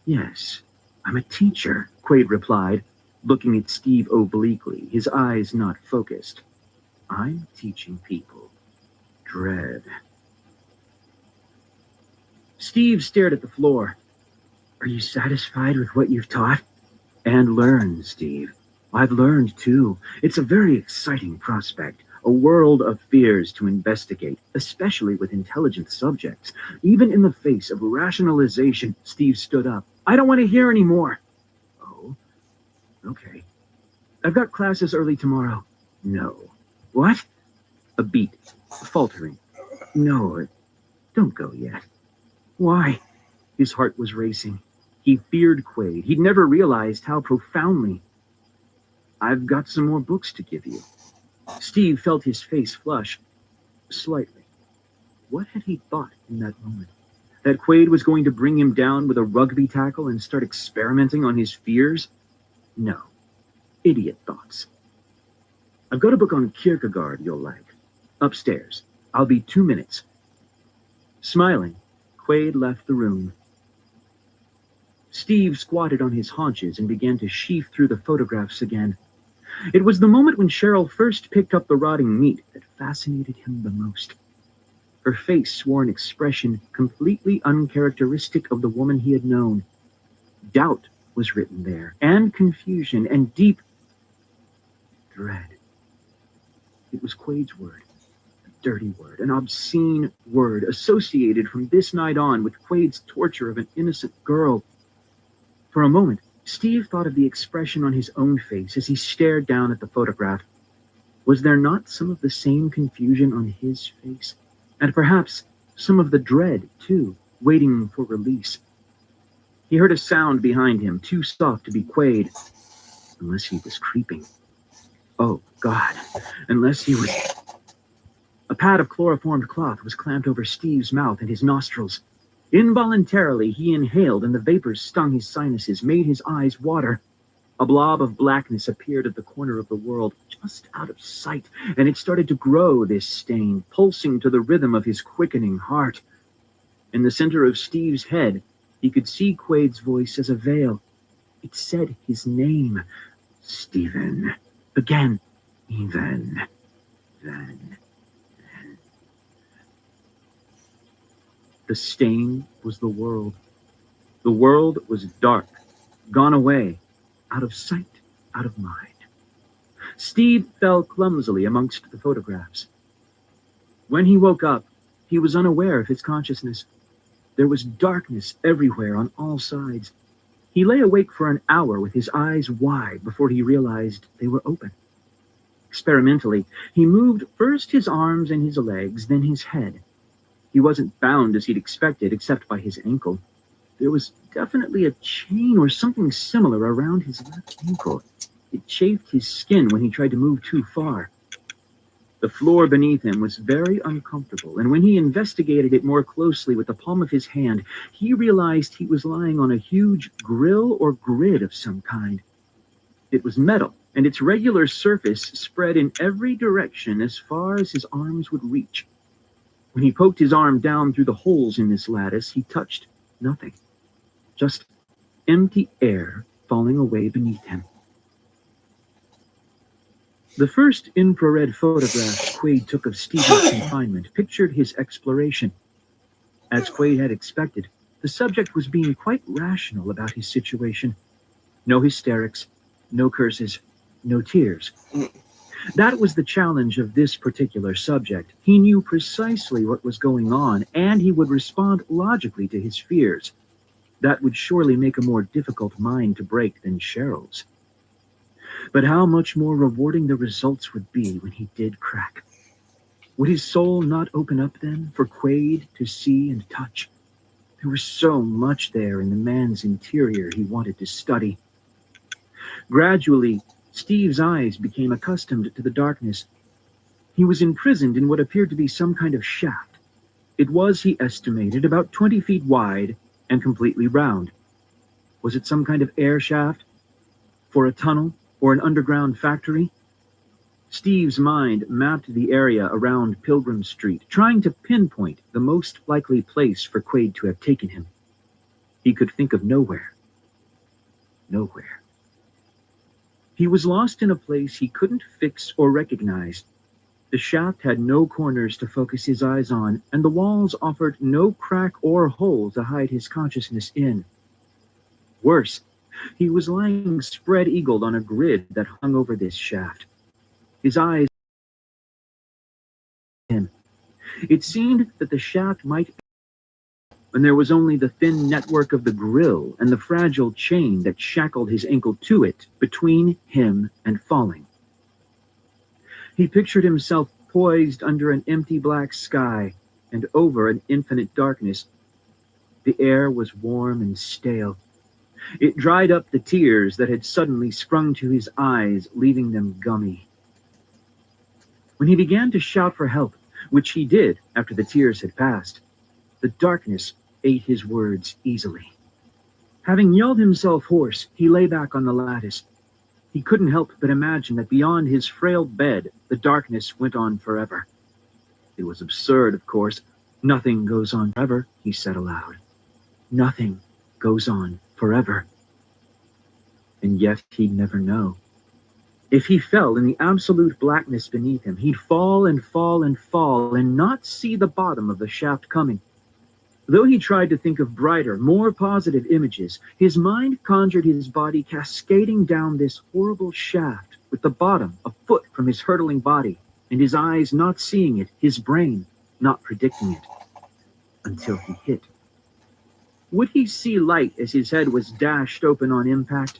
Yes, I'm a teacher, Quaid replied, looking at Steve obliquely, his eyes not focused. I'm teaching people dread. Steve stared at the floor. Are you satisfied with what you've taught? And learned, Steve. I've learned, too. It's a very exciting prospect. A world of fears to investigate, especially with intelligent subjects. Even in the face of rationalization, Steve stood up. I don't want to hear any more. Oh, okay. I've got classes early tomorrow. No. What? A beat. Faltering. No, don't go yet. Why? His heart was racing. He feared Quaid. He'd never realized how profoundly. I've got some more books to give you. Steve felt his face flush. Slightly. What had he thought in that moment? That Quaid was going to bring him down with a rugby tackle and start experimenting on his fears? No. Idiot thoughts. I've got a book on Kierkegaard you'll like. Upstairs. I'll be 2 minutes. Smiling, Quaid left the room. Steve squatted on his haunches and began to sheaf through the photographs again. It was the moment when Cheryl first picked up the rotting meat that fascinated him the most. Her face wore an expression completely uncharacteristic of the woman he had known. Doubt was written there, and confusion, and deep dread. It was Quaid's word. A dirty word, an obscene word, associated from this night on with Quaid's torture of an innocent girl. For a moment, Steve thought of the expression on his own face as he stared down at the photograph. Was there not some of the same confusion on his face? And perhaps some of the dread, too, waiting for release. He heard a sound behind him, too soft to be Quaid. Unless he was creeping. Oh, God. Unless he was... A pad of chloroformed cloth was clamped over Steve's mouth and his nostrils. Involuntarily, he inhaled, and the vapors stung his sinuses, made his eyes water. A blob of blackness appeared at the corner of the world, just out of sight, and it started to grow, this stain, pulsing to the rhythm of his quickening heart. In the center of Steve's head, he could see Quaid's voice as a veil. It said his name. Stephen. Again. Even. Then. The stain was the world. The world was dark, gone away, out of sight, out of mind. Steve fell clumsily amongst the photographs. When he woke up, he was unaware of his consciousness. There was darkness everywhere on all sides. He lay awake for an hour with his eyes wide before he realized they were open. Experimentally, he moved first his arms and his legs, then his head. He wasn't bound as he'd expected, except by his ankle. There was definitely a chain or something similar around his left ankle. It chafed his skin when he tried to move too far. The floor beneath him was very uncomfortable, and when he investigated it more closely with the palm of his hand, he realized he was lying on a huge grill or grid of some kind. It was metal, and its regular surface spread in every direction as far as his arms would reach. When he poked his arm down through the holes in this lattice, he touched nothing. Just empty air falling away beneath him. The first infrared photographs Quaid took of Stephen's confinement pictured his exploration. As Quaid had expected, the subject was being quite rational about his situation. No hysterics, no curses, no tears. That was the challenge of this particular subject. He knew precisely what was going on, and he would respond logically to his fears. That would surely make a more difficult mind to break than Cheryl's. But how much more rewarding the results would be when he did crack. Would his soul not open up then for Quaid to see and touch? There was so much there in the man's interior he wanted to study. Gradually, Steve's eyes became accustomed to the darkness. He was imprisoned in what appeared to be some kind of shaft. It was, he estimated, about 20 feet wide and completely round. Was it some kind of air shaft? For a tunnel? Or an underground factory? Steve's mind mapped the area around Pilgrim Street, trying to pinpoint the most likely place for Quaid to have taken him. He could think of nowhere. Nowhere. He was lost in a place he couldn't fix or recognize. The shaft had no corners to focus his eyes on, and the walls offered no crack or hole to hide his consciousness in. Worse, he was lying spread-eagled on a grid that hung over this shaft. His eyes him. It seemed that the shaft might, when there was only the thin network of the grill and the fragile chain that shackled his ankle to it between him and falling. He pictured himself poised under an empty black sky and over an infinite darkness. The air was warm and stale. It dried up the tears that had suddenly sprung to his eyes, leaving them gummy. When he began to shout for help, which he did after the tears had passed, the darkness ate his words easily. Having yelled himself hoarse, he lay back on the lattice. He couldn't help but imagine that beyond his frail bed, the darkness went on forever. It was absurd, of course. Nothing goes on forever, he said aloud. Nothing goes on forever. And yet he'd never know. If he fell in the absolute blackness beneath him, he'd fall and fall and fall and not see the bottom of the shaft coming. Though he tried to think of brighter, more positive images, his mind conjured his body cascading down this horrible shaft with the bottom a foot from his hurtling body, and his eyes not seeing it, his brain not predicting it, until he hit. Would he see light as his head was dashed open on impact?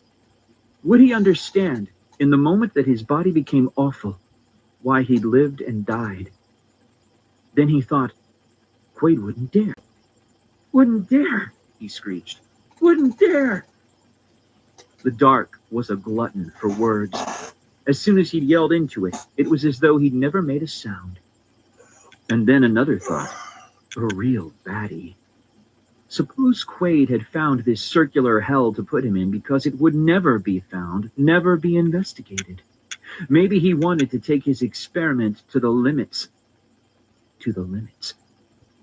Would he understand, in the moment that his body became awful, why he'd lived and died? Then he thought, Quaid wouldn't dare. Wouldn't dare, he screeched. Wouldn't dare. The dark was a glutton for words. As soon as he'd yelled into it, it was as though he'd never made a sound. And then another thought, a real baddie. Suppose Quaid had found this circular hell to put him in because it would never be found, never be investigated. Maybe he wanted to take his experiment to the limits. To the limits.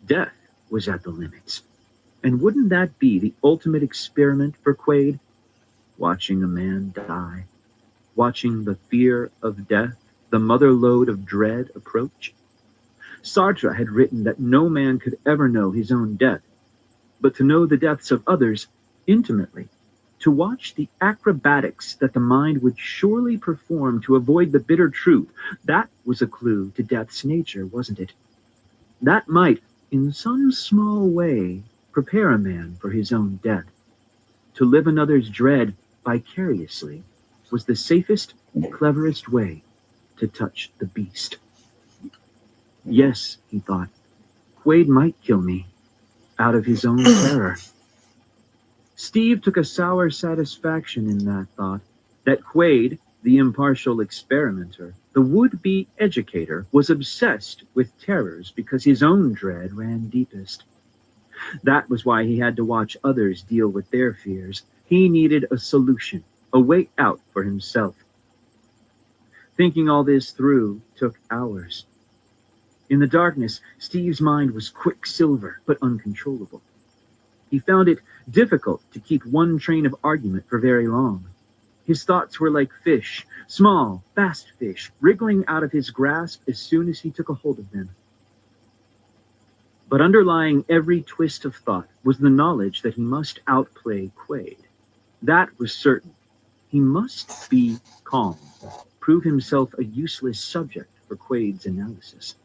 Death was at the limits. And wouldn't that be the ultimate experiment for Quaid? Watching a man die. Watching the fear of death, the mother lode of dread approach. Sartre had written that no man could ever know his own death, but to know the deaths of others intimately, to watch the acrobatics that the mind would surely perform to avoid the bitter truth, that was a clue to death's nature, wasn't it? That might, in some small way, prepare a man for his own death. To live another's dread vicariously was the safest, cleverest way to touch the beast. Yes, he thought, Quaid might kill me, out of his own terror. Steve took a sour satisfaction in that thought, that Quaid, the impartial experimenter, the would-be educator, was obsessed with terrors because his own dread ran deepest. That was why he had to watch others deal with their fears. He needed a solution, a way out for himself. Thinking all this through took hours. In the darkness, Steve's mind was quicksilver, but uncontrollable. He found it difficult to keep one train of argument for very long. His thoughts were like fish, small, fast fish, wriggling out of his grasp as soon as he took a hold of them. But underlying every twist of thought was the knowledge that he must outplay Quaid. That was certain. He must be calm, prove himself a useless subject for Quaid's analysis.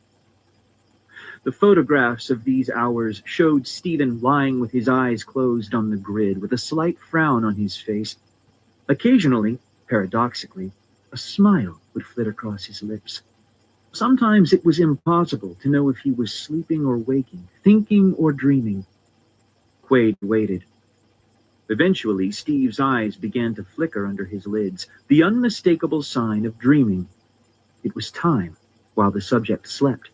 The photographs of these hours showed Stephen lying with his eyes closed on the grid, with a slight frown on his face. Occasionally, paradoxically, a smile would flit across his lips. Sometimes it was impossible to know if he was sleeping or waking, thinking or dreaming. Quaid waited. Eventually, Steve's eyes began to flicker under his lids, the unmistakable sign of dreaming. It was time, while the subject slept,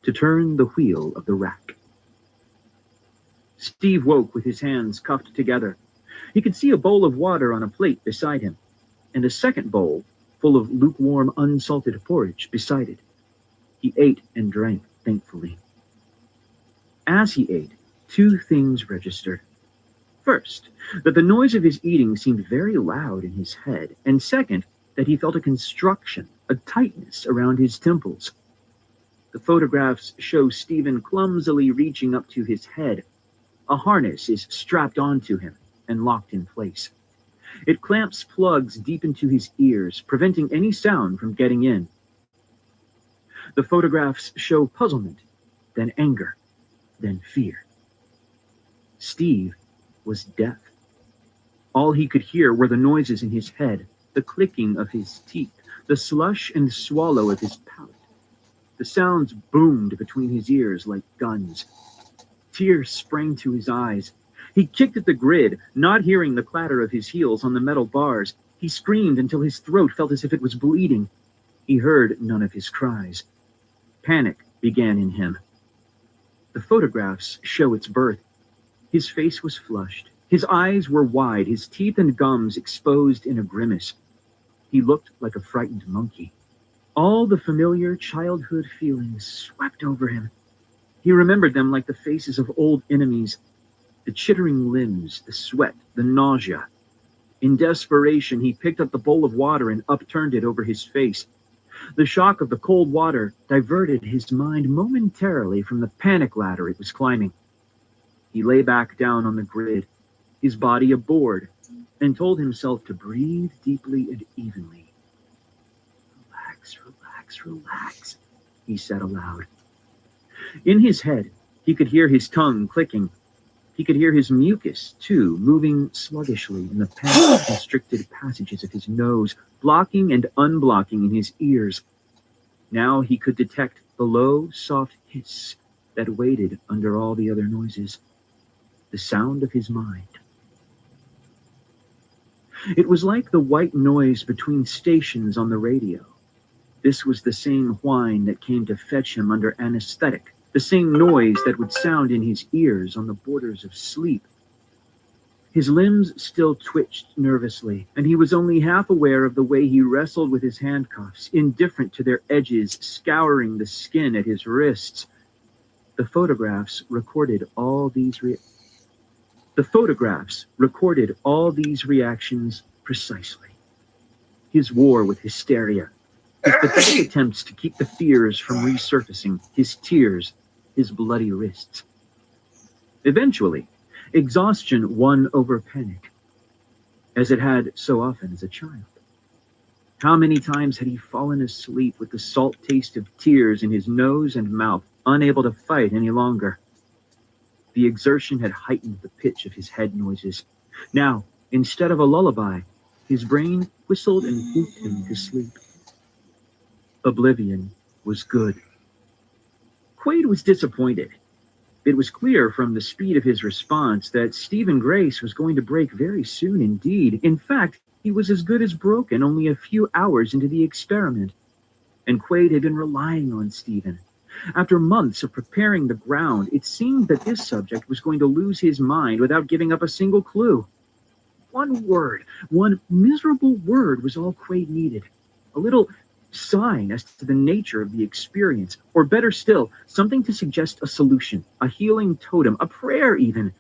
to turn the wheel of the rack. Steve woke with his hands cuffed together. He could see a bowl of water on a plate beside him, and a second bowl full of lukewarm, unsalted porridge beside it. He ate and drank thankfully. As he ate, two things registered. First, that the noise of his eating seemed very loud in his head, and second, that he felt a constriction, a tightness around his temples. The photographs show Stephen clumsily reaching up to his head. A harness is strapped onto him and locked in place. It clamps plugs deep into his ears, preventing any sound from getting in. The photographs show puzzlement, then anger, then fear. Steve was deaf. All he could hear were the noises in his head, the clicking of his teeth, the slush and swallow of his palate. The sounds boomed between his ears like guns. Tears sprang to his eyes. He kicked at the grid, not hearing the clatter of his heels on the metal bars. He screamed until his throat felt as if it was bleeding. He heard none of his cries. Panic began in him. The photographs show its birth. His face was flushed. His eyes were wide, his teeth and gums exposed in a grimace. He looked like a frightened monkey. All the familiar childhood feelings swept over him. He remembered them like the faces of old enemies, the chittering limbs, the sweat, the nausea. In desperation, he picked up the bowl of water and upturned it over his face. The shock of the cold water diverted his mind momentarily from the panic ladder it was climbing. He lay back down on the grid, his body aboard, and told himself to breathe deeply and evenly. Relax, relax, relax, he said aloud. In his head, he could hear his tongue clicking. He could hear his mucus, too, moving sluggishly in the panic-constricted passages of his nose, blocking and unblocking in his ears. Now he could detect the low, soft hiss that waited under all the other noises, the sound of his mind. It was like the white noise between stations on the radio. This was the same whine that came to fetch him under anesthetic, the same noise that would sound in his ears on the borders of sleep. His limbs still twitched nervously, and he was only half aware of the way he wrestled with his handcuffs, indifferent to their edges scouring the skin at his wrists. The photographs recorded all these reactions precisely. His war with hysteria, his pathetic attempts to keep the fears from resurfacing, his tears, his bloody wrists. Eventually, exhaustion won over panic, as it had so often as a child. How many times had he fallen asleep with the salt taste of tears in his nose and mouth, unable to fight any longer? The exertion had heightened the pitch of his head noises. Now, instead of a lullaby, his brain whistled and whooped him to sleep. Oblivion was good. Quaid was disappointed. It was clear from the speed of his response that Stephen Grace was going to break very soon indeed. In fact, he was as good as broken only a few hours into the experiment. And Quaid had been relying on Stephen. After months of preparing the ground, it seemed that this subject was going to lose his mind without giving up a single clue. One word, one miserable word was all Quaid needed. A little sign as to the nature of the experience, or better still, something to suggest a solution, a healing totem, a prayer even.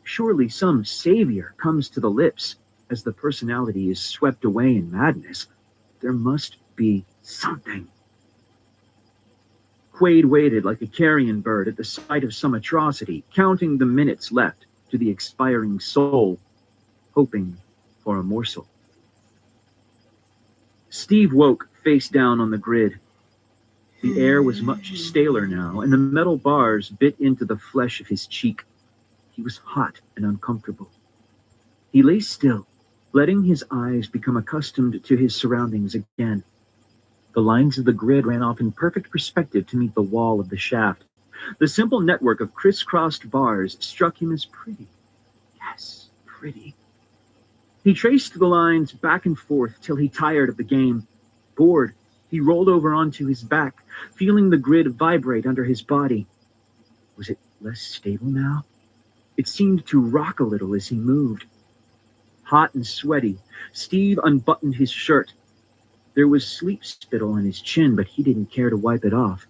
Surely some savior comes to the lips as the personality is swept away in madness. There must be something. Quaid waited like a carrion bird at the sight of some atrocity, counting the minutes left to the expiring soul, hoping for a morsel. Steve woke face down on the grid. The air was much staler now, and the metal bars bit into the flesh of his cheek. He was hot and uncomfortable. He lay still, letting his eyes become accustomed to his surroundings again. The lines of the grid ran off in perfect perspective to meet the wall of the shaft. The simple network of crisscrossed bars struck him as pretty. Yes, pretty. He traced the lines back and forth till he tired of the game. Bored, he rolled over onto his back, feeling the grid vibrate under his body. Was it less stable now? It seemed to rock a little as he moved. Hot and sweaty, Steve unbuttoned his shirt. There was sleep spittle on his chin, but he didn't care to wipe it off.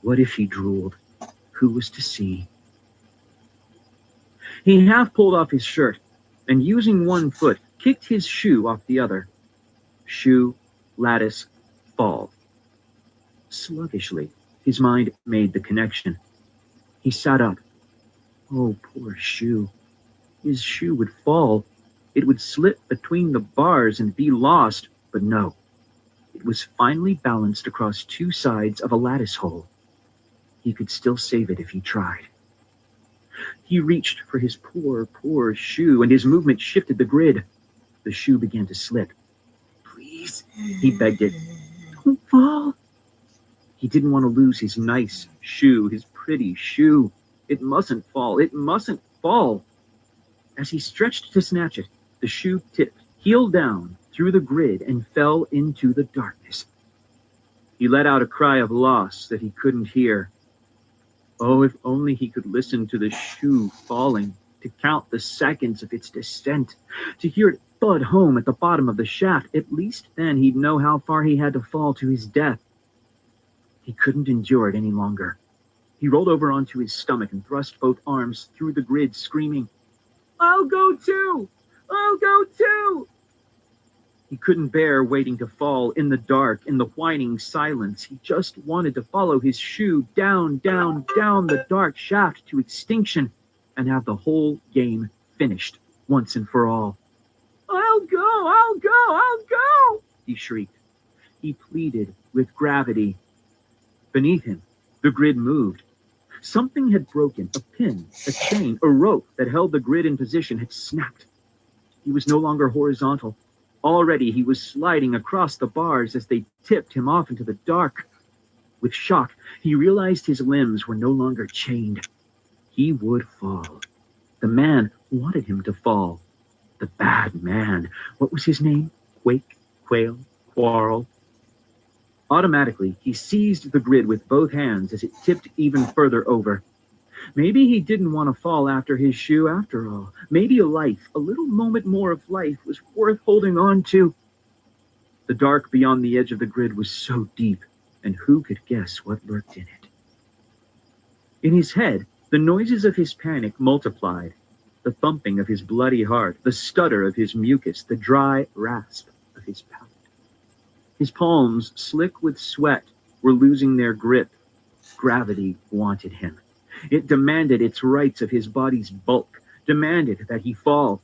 What if he drooled? Who was to see? He half pulled off his shirt, and using one foot, kicked his shoe off the other. Shoe, lattice, fall. Sluggishly, his mind made the connection. He sat up. Oh, poor shoe. His shoe would fall. It would slip between the bars and be lost, but no. It was finally balanced across two sides of a lattice hole. He could still save it if he tried. He reached for his poor shoe, and his movement shifted the grid. The shoe began to slip. Please, he begged it. Don't fall. He didn't want to lose his nice shoe, his pretty shoe. It mustn't fall. It mustn't fall. As he stretched to snatch it, the shoe tipped, heel down, through the grid and fell into the darkness. He let out a cry of loss that he couldn't hear. Oh, if only he could listen to the shoe falling, to count the seconds of its descent, to hear it thud home at the bottom of the shaft. At least then he'd know how far he had to fall to his death. He couldn't endure it any longer. He rolled over onto his stomach and thrust both arms through the grid, screaming, I'll go too! I'll go too! He couldn't bear waiting to fall in the dark, in the whining silence. He just wanted to follow his shoe down the dark shaft to extinction and have the whole game finished once and for all. I'll go, he shrieked. He pleaded with gravity. Beneath him, the grid moved. Something had broken. A pin, a chain, a rope that held the grid in position had snapped. He was no longer horizontal. Already he was sliding across the bars as they tipped him off into the dark. With shock, he realized his limbs were no longer chained. He would fall. The man wanted him to fall. The bad man. What was his name? Quake, Quail, Quarrel. Automatically, he seized the grid with both hands as it tipped even further over. Maybe he didn't want to fall after his shoe after all. Maybe a little moment more of life, was worth holding on to. The dark beyond the edge of the grid was so deep, and who could guess what lurked in it? In his head, the noises of his panic multiplied. The thumping of his bloody heart, the stutter of his mucus, the dry rasp of his palate. His palms, slick with sweat, were losing their grip. Gravity wanted him. It demanded its rights of his body's bulk, demanded that he fall.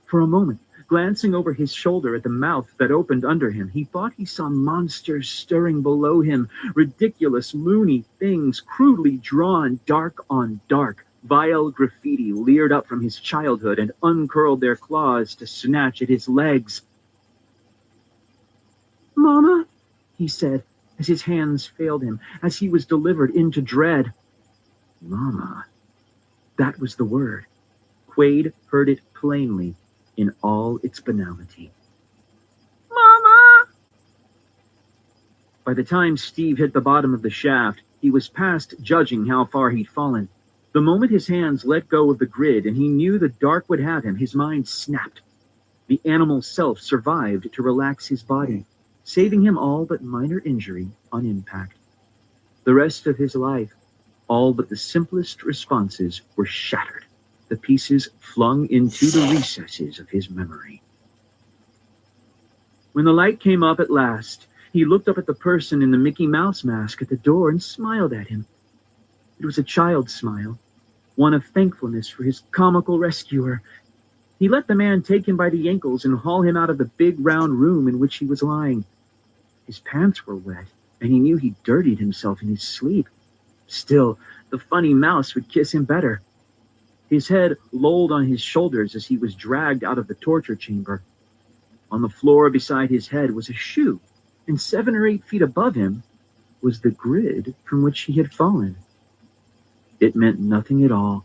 For a moment, glancing over his shoulder at the mouth that opened under him, he thought he saw monsters stirring below him, ridiculous, loony things, crudely drawn, dark on dark. Vile graffiti leered up from his childhood and uncurled their claws to snatch at his legs. Mama, he said, as his hands failed him, as he was delivered into dread. Mama. That was the word. Quaid heard it plainly in all its banality. Mama! By the time Steve hit the bottom of the shaft, he was past judging how far he'd fallen. The moment his hands let go of the grid and he knew the dark would have him, his mind snapped. The animal self survived to relax his body, saving him all but minor injury on impact. The rest of his life, all but the simplest responses were shattered, the pieces flung into the recesses of his memory. When the light came up at last, he looked up at the person in the Mickey Mouse mask at the door and smiled at him. It was a child's smile, one of thankfulness for his comical rescuer. He let the man take him by the ankles and haul him out of the big round room in which he was lying. His pants were wet, and he knew he dirtied himself in his sleep. Still, the funny mouse would kiss him better. His head lolled on his shoulders as he was dragged out of the torture chamber. On the floor beside his head was a shoe, and 7 or 8 feet above him was the grid from which he had fallen. It meant nothing at all.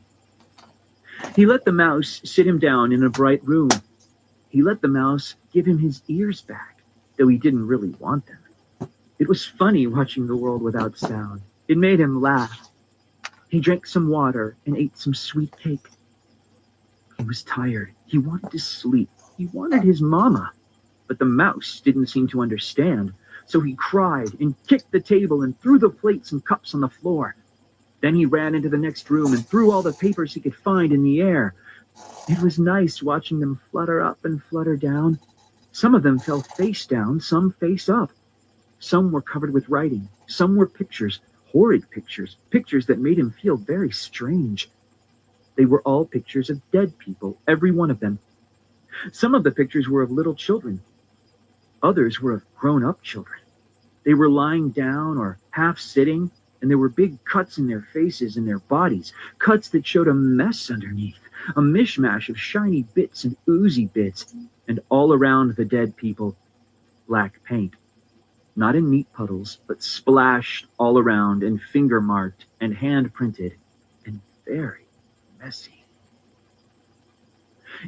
He let the mouse sit him down in a bright room. He let the mouse give him his ears back, though he didn't really want them. It was funny watching the world without sound. It made him laugh. He drank some water and ate some sweet cake. He was tired. He wanted to sleep. He wanted his mama. But the mouse didn't seem to understand, so he cried and kicked the table and threw the plates and cups on the floor. Then he ran into the next room and threw all the papers he could find in the air. It was nice watching them flutter up and flutter down. Some of them fell face down, some face up. Some were covered with writing. Some were pictures, horrid pictures, pictures that made him feel very strange. They were all pictures of dead people, every one of them. Some of the pictures were of little children. Others were of grown-up children. They were lying down or half sitting, and there were big cuts in their faces and their bodies, cuts that showed a mess underneath, a mishmash of shiny bits and oozy bits, and all around the dead people, black paint. Not in neat puddles, but splashed all around and finger-marked and hand-printed and very messy.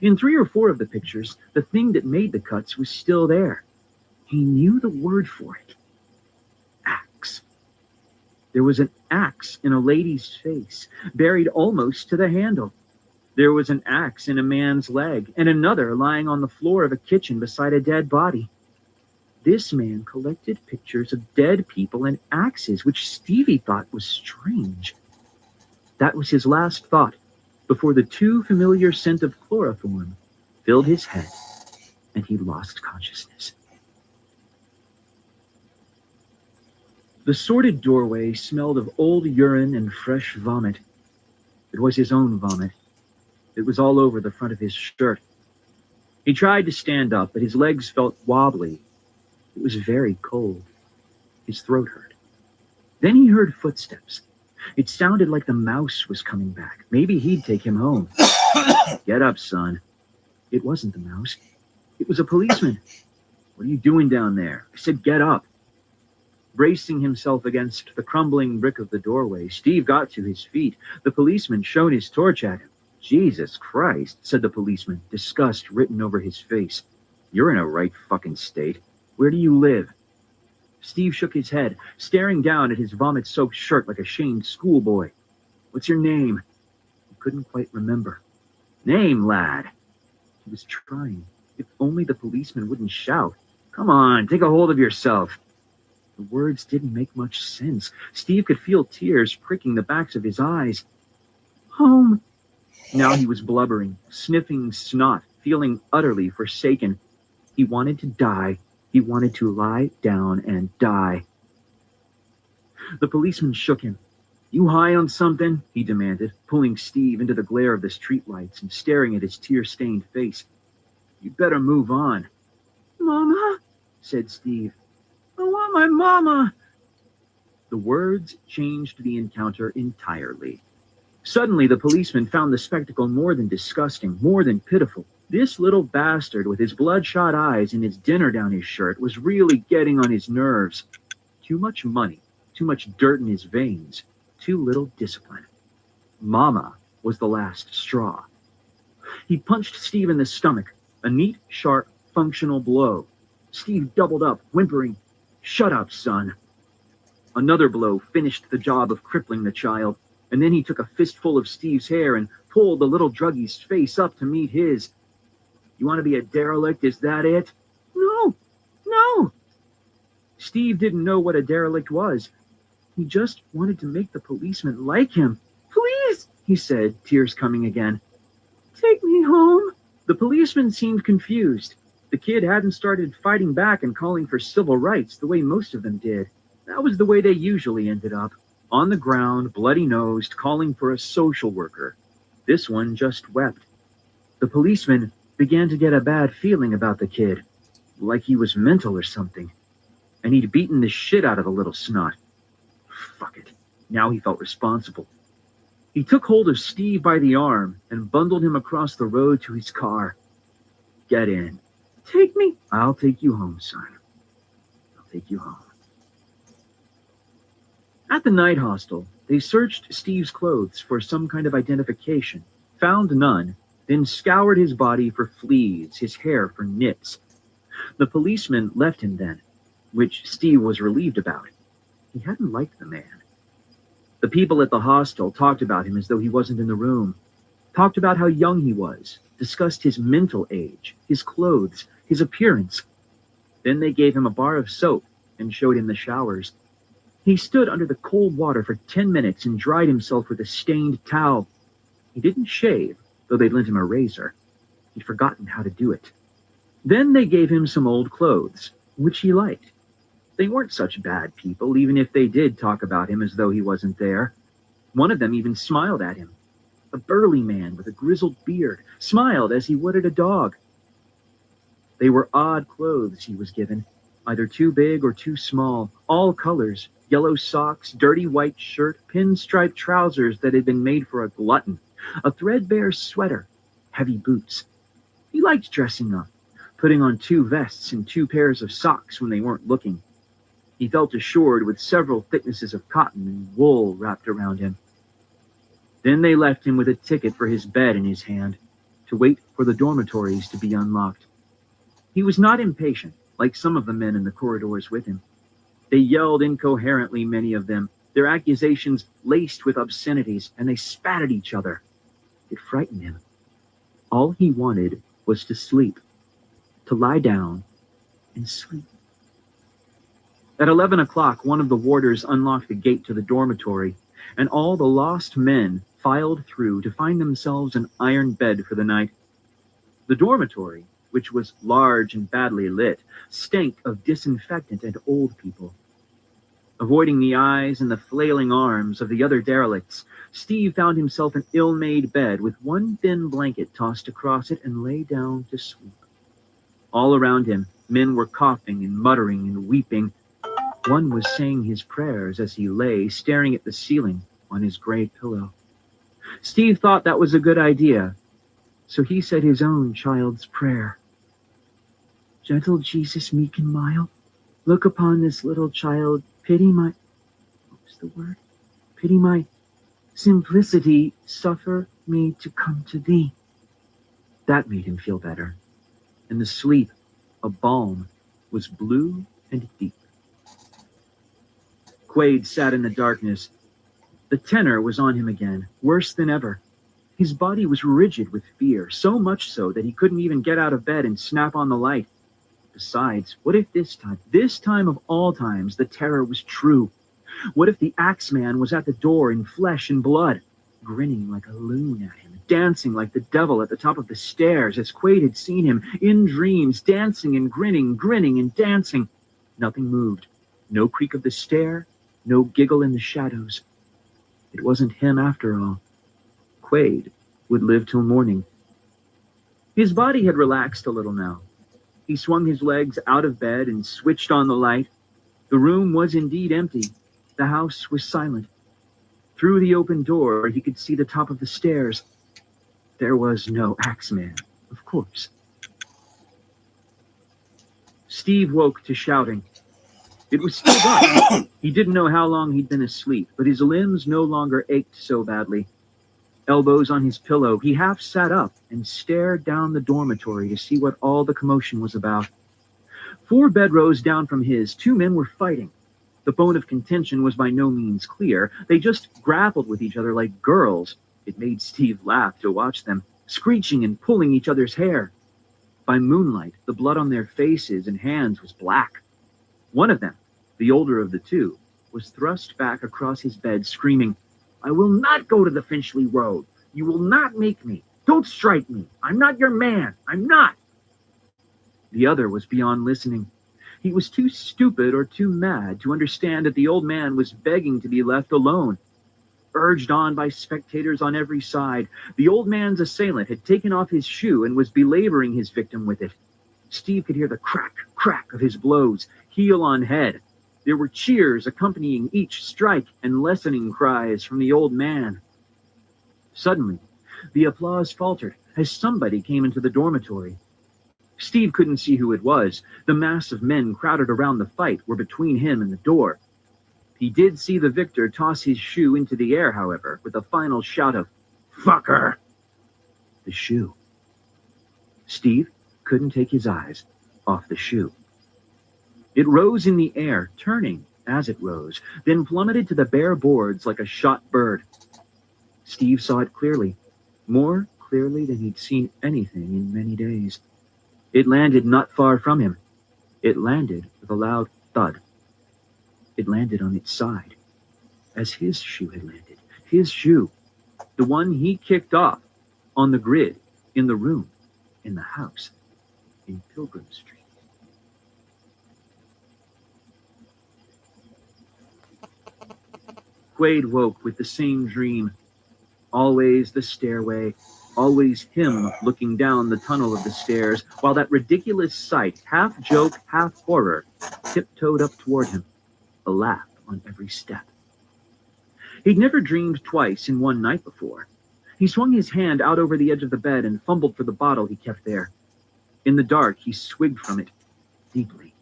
In 3 or 4 of the pictures, the thing that made the cuts was still there. He knew the word for it. Axe. There was an axe in a lady's face, buried almost to the handle. There was an axe in a man's leg, and another lying on the floor of a kitchen beside a dead body. This man collected pictures of dead people and axes, which Stevie thought was strange. That was his last thought, before the too familiar scent of chloroform filled his head, and he lost consciousness. The sordid doorway smelled of old urine and fresh vomit. It was his own vomit. It was all over the front of his shirt. He tried to stand up, but his legs felt wobbly. It was very cold. His throat hurt. Then he heard footsteps. It sounded like the mouse was coming back. Maybe he'd take him home. Get up, son. It wasn't the mouse. It was a policeman. What are you doing down there? I said get up. Bracing himself against the crumbling brick of the doorway, Steve got to his feet. The policeman shone his torch at him. Jesus Christ, said the policeman, disgust written over his face. You're in a right fucking state. Where do you live? Steve shook his head, staring down at his vomit-soaked shirt like a shamed schoolboy. What's your name? He couldn't quite remember. Name, lad. He was trying. If only the policeman wouldn't shout. Come on, take a hold of yourself. The words didn't make much sense. Steve could feel tears pricking the backs of his eyes. Home. Now he was blubbering, sniffing snot, feeling utterly forsaken. He wanted to die. He wanted to lie down and die. The policeman shook him. You high on something? He demanded, pulling Steve into the glare of the streetlights and staring at his tear-stained face. You'd better move on. Mama, said Steve. I want my mama. The words changed the encounter entirely. Suddenly, the policeman found the spectacle more than disgusting, more than pitiful. This little bastard with his bloodshot eyes and his dinner down his shirt was really getting on his nerves. Too much money, too much dirt in his veins, too little discipline. Mama was the last straw. He punched Steve in the stomach, a neat, sharp, functional blow. Steve doubled up, whimpering, Shut up, son. Another blow finished the job of crippling the child, and then he took a fistful of Steve's hair and pulled the little druggie's face up to meet his. You want to be a derelict, is that it? No. Steve didn't know what a derelict was. He just wanted to make the policeman like him. Please, he said, tears coming again. Take me home. The policeman seemed confused. The kid hadn't started fighting back and calling for civil rights the way most of them did. That was the way they usually ended up. On the ground, bloody-nosed, calling for a social worker. This one just wept. The policeman began to get a bad feeling about the kid, like he was mental or something. And he'd beaten the shit out of the little snot. Fuck it. Now he felt responsible. He took hold of Steve by the arm and bundled him across the road to his car. Get in. Take me. I'll take you home, son. I'll take take you home. At the night hostel, they searched Steve's clothes for some kind of identification, found none, then scoured his body for fleas, his hair for nits. The policeman left him then, which Steve was relieved about. He hadn't liked the man. The people at the hostel talked about him as though he wasn't in the room, talked about how young he was, discussed his mental age, his clothes, his appearance. Then they gave him a bar of soap and showed him the showers. He stood under the cold water for 10 minutes and dried himself with a stained towel. He didn't shave, though they'd lent him a razor. He'd forgotten how to do it. Then they gave him some old clothes, which he liked. They weren't such bad people, even if they did talk about him as though he wasn't there. One of them even smiled at him. A burly man with a grizzled beard smiled as he would at a dog. They were odd clothes he was given, either too big or too small, all colors, yellow socks, dirty white shirt, pinstripe trousers that had been made for a glutton, a threadbare sweater, heavy boots. He liked dressing up, putting on 2 vests and 2 pairs of socks when they weren't looking. He felt assured with several thicknesses of cotton and wool wrapped around him. Then they left him with a ticket for his bed in his hand, to wait for the dormitories to be unlocked. He was not impatient, like some of the men in the corridors with him. They yelled incoherently, many of them, their accusations laced with obscenities, and they spat at each other. It frightened him. All he wanted was to sleep, to lie down and sleep. At 11 o'clock, one of the warders unlocked the gate to the dormitory, and all the lost men filed through to find themselves an iron bed for the night. The dormitory, which was large and badly lit, stank of disinfectant and old people. Avoiding the eyes and the flailing arms of the other derelicts, Steve found himself an ill-made bed with one thin blanket tossed across it and lay down to sleep. All around him, men were coughing and muttering and weeping. One was saying his prayers as he lay, staring at the ceiling on his gray pillow. Steve thought that was a good idea, so he said his own child's prayer. Gentle Jesus, meek and mild, look upon this little child, pity my, what was the word? Pity my simplicity, suffer me to come to thee. That made him feel better, and the sleep, a balm, was blue and deep. Quaid sat in the darkness. The tenor was on him again, worse than ever. His body was rigid with fear, so much so that he couldn't even get out of bed and snap on the light. Besides, what if this time of all times, the terror was true? What if the Axeman was at the door in flesh and blood, grinning like a loon at him, dancing like the devil at the top of the stairs, as Quaid had seen him in dreams, dancing and grinning and dancing? Nothing moved. No creak of the stair, no giggle in the shadows. It wasn't him after all. Quaid would live till morning. His body had relaxed a little now. He swung his legs out of bed and switched on the light. The room was indeed empty. The house was silent. Through the open door, he could see the top of the stairs. There was no Axeman, of course. Steve woke to shouting. It was still dark. He didn't know how long he'd been asleep, but his limbs no longer ached so badly. Elbows on his pillow, he half sat up and stared down the dormitory to see what all the commotion was about. 4 bedrows down from his, 2 men were fighting. The bone of contention was by no means clear. They just grappled with each other like girls. It made Steve laugh to watch them, screeching and pulling each other's hair. By moonlight, the blood on their faces and hands was black. One of them, the older of the 2, was thrust back across his bed, screaming, "I will not go to the Finchley Road. You will not make me. Don't strike me. I'm not your man. I'm not." The other was beyond listening. He was too stupid or too mad to understand that the old man was begging to be left alone. Urged on by spectators on every side, the old man's assailant had taken off his shoe and was belaboring his victim with it. Steve could hear the crack, crack of his blows, heel on head. There were cheers accompanying each strike and lessening cries from the old man. Suddenly, the applause faltered as somebody came into the dormitory. Steve couldn't see who it was. The mass of men crowded around the fight were between him and the door. He did see the victor toss his shoe into the air, however, with a final shout of, "Fucker!" The shoe. Steve couldn't take his eyes off the shoe. It rose in the air, turning as it rose, then plummeted to the bare boards like a shot bird. Steve saw it clearly, more clearly than he'd seen anything in many days. It landed not far from him. It landed with a loud thud. It landed on its side, as his shoe had landed. His shoe, the one he kicked off on the grid, in the room, in the house, in Pilgrim Street. Quaid woke with the same dream. Always the stairway, always him looking down the tunnel of the stairs, while that ridiculous sight, half joke, half horror, tiptoed up toward him, a laugh on every step. He'd never dreamed twice in one night before. He swung his hand out over the edge of the bed and fumbled for the bottle he kept there. In the dark, he swigged from it deeply.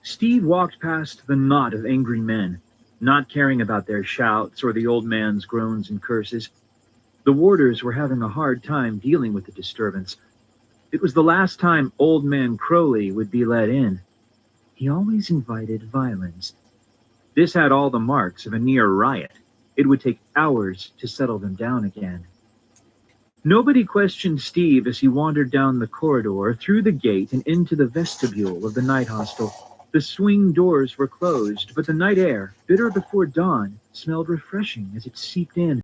Steve walked past the knot of angry men, not caring about their shouts or the old man's groans and curses. The warders were having a hard time dealing with the disturbance. It was the last time Old Man Crowley would be let in. He always invited violence. This had all the marks of a near riot. It would take hours to settle them down again. Nobody questioned Steve as he wandered down the corridor, through the gate, and into the vestibule of the night hostel. The swing doors were closed, but the night air, bitter before dawn, smelled refreshing as it seeped in.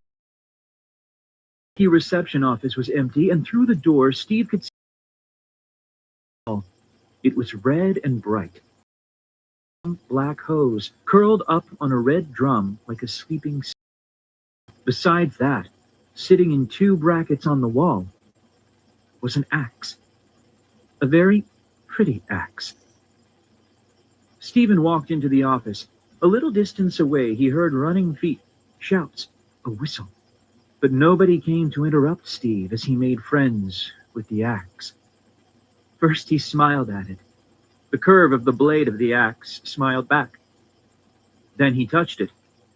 The reception office was empty, and through the door Steve could see it was red and bright. Black hose curled up on a red drum like a sweeping sea. Besides that, sitting in two brackets on the wall, was an axe. A very pretty axe. Stephen walked into the office. A little distance away, he heard running feet, shouts, a whistle. But nobody came to interrupt Steve as he made friends with the axe. First he smiled at it. The curve of the blade of the axe smiled back. Then he touched it.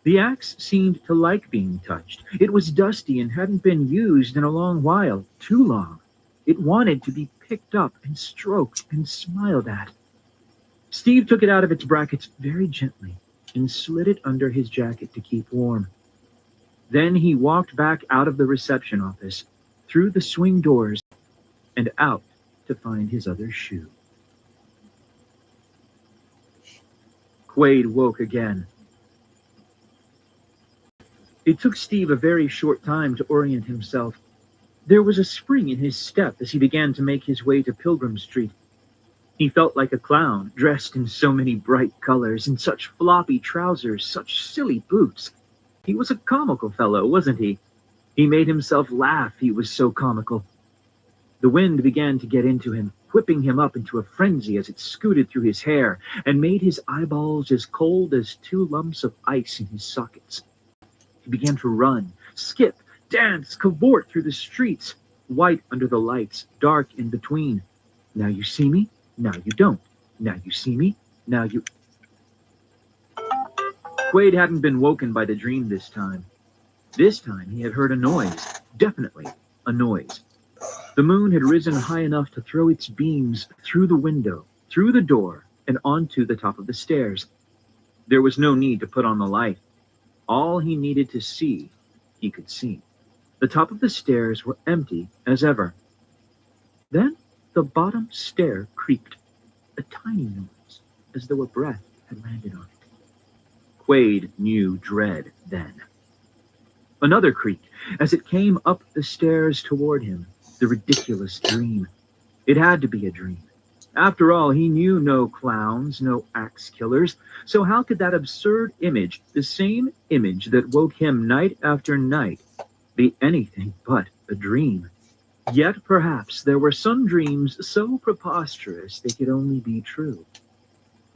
The axe seemed to like being touched. It was dusty and hadn't been used in a long while, too long. It wanted to be picked up and stroked and smiled at. Steve took it out of its brackets very gently and slid it under his jacket to keep warm. Then he walked back out of the reception office, through the swing doors, and out to find his other shoe. Quaid woke again. It took Steve a very short time to orient himself. There was a spring in his step as he began to make his way to Pilgrim Street. He felt like a clown, dressed in so many bright colors, in such floppy trousers, such silly boots. He was a comical fellow, wasn't he? He made himself laugh, he was so comical. The wind began to get into him, whipping him up into a frenzy as it scooted through his hair and made his eyeballs as cold as two lumps of ice in his sockets. He began to run, skip, dance, cavort through the streets, white under the lights, dark in between. Now you see me, now you don't. Now you see me, now you... Quaid hadn't been woken by the dream this time. This time he had heard a noise, definitely a noise. The moon had risen high enough to throw its beams through the window, through the door, and onto the top of the stairs. There was no need to put on the light. All he needed to see, he could see. The top of the stairs were empty as ever. Then the bottom stair creaked, a tiny noise, as though a breath had landed on it. Quaid knew dread then. Another creak, as it came up the stairs toward him, the ridiculous dream. It had to be a dream. After all, he knew no clowns, no axe killers, so how could that absurd image, the same image that woke him night after night, be anything but a dream? Yet perhaps there were some dreams so preposterous they could only be true.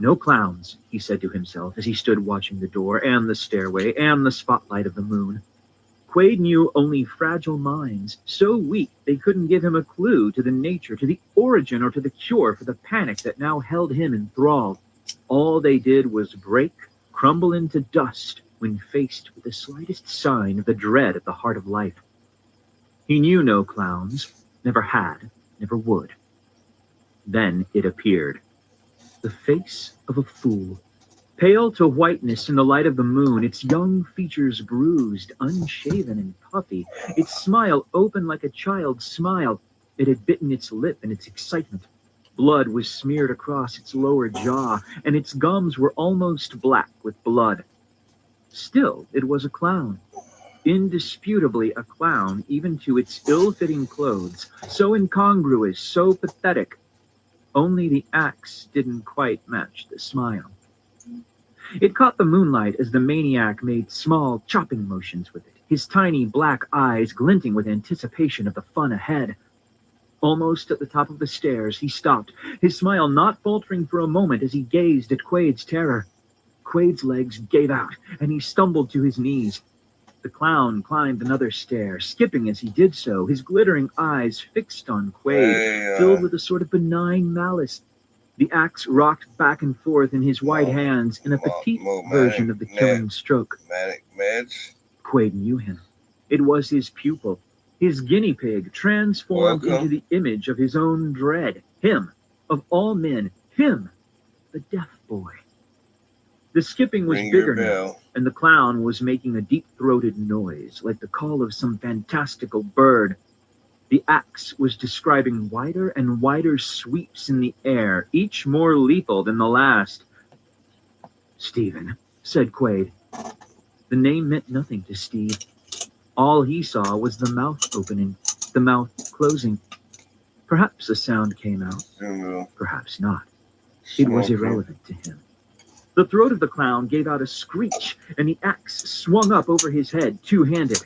No clowns, he said to himself as he stood watching the door and the stairway and the spotlight of the moon. Quaid knew only fragile minds, so weak they couldn't give him a clue to the nature, to the origin, or to the cure for the panic that now held him enthralled. All they did was break, crumble into dust when faced with the slightest sign of the dread at the heart of life. He knew no clowns, never had, never would. Then it appeared. The face of a fool. Pale to whiteness in the light of the moon, its young features bruised, unshaven and puffy, its smile open like a child's smile. It had bitten its lip in its excitement. Blood was smeared across its lower jaw, and its gums were almost black with blood. Still, it was a clown. Indisputably a clown, even to its ill-fitting clothes, so incongruous, so pathetic. Only the axe didn't quite match the smile. It caught the moonlight as the maniac made small chopping motions with it, his tiny black eyes glinting with anticipation of the fun ahead. Almost at the top of the stairs, he stopped, his smile not faltering for a moment as he gazed at Quaid's terror. Quaid's legs gave out, and he stumbled to his knees. The clown climbed another stair, skipping as he did so, his glittering eyes fixed on Quaid, filled with a sort of benign malice. The axe rocked back and forth in his white hands in a petite version of the killing stroke. Manic meds. Quaid knew him. It was his pupil, his guinea pig, transformed into the image of his own dread. Him, of all men, him, the deaf boy. The skipping was bigger now, and the clown was making a deep-throated noise, like the call of some fantastical bird. The axe was describing wider and wider sweeps in the air, each more lethal than the last. Stephen, said Quaid. The name meant nothing to Steve. All he saw was the mouth opening, the mouth closing. Perhaps a sound came out, perhaps not. It was irrelevant to him. The throat of the clown gave out a screech, and the axe swung up over his head, two-handed.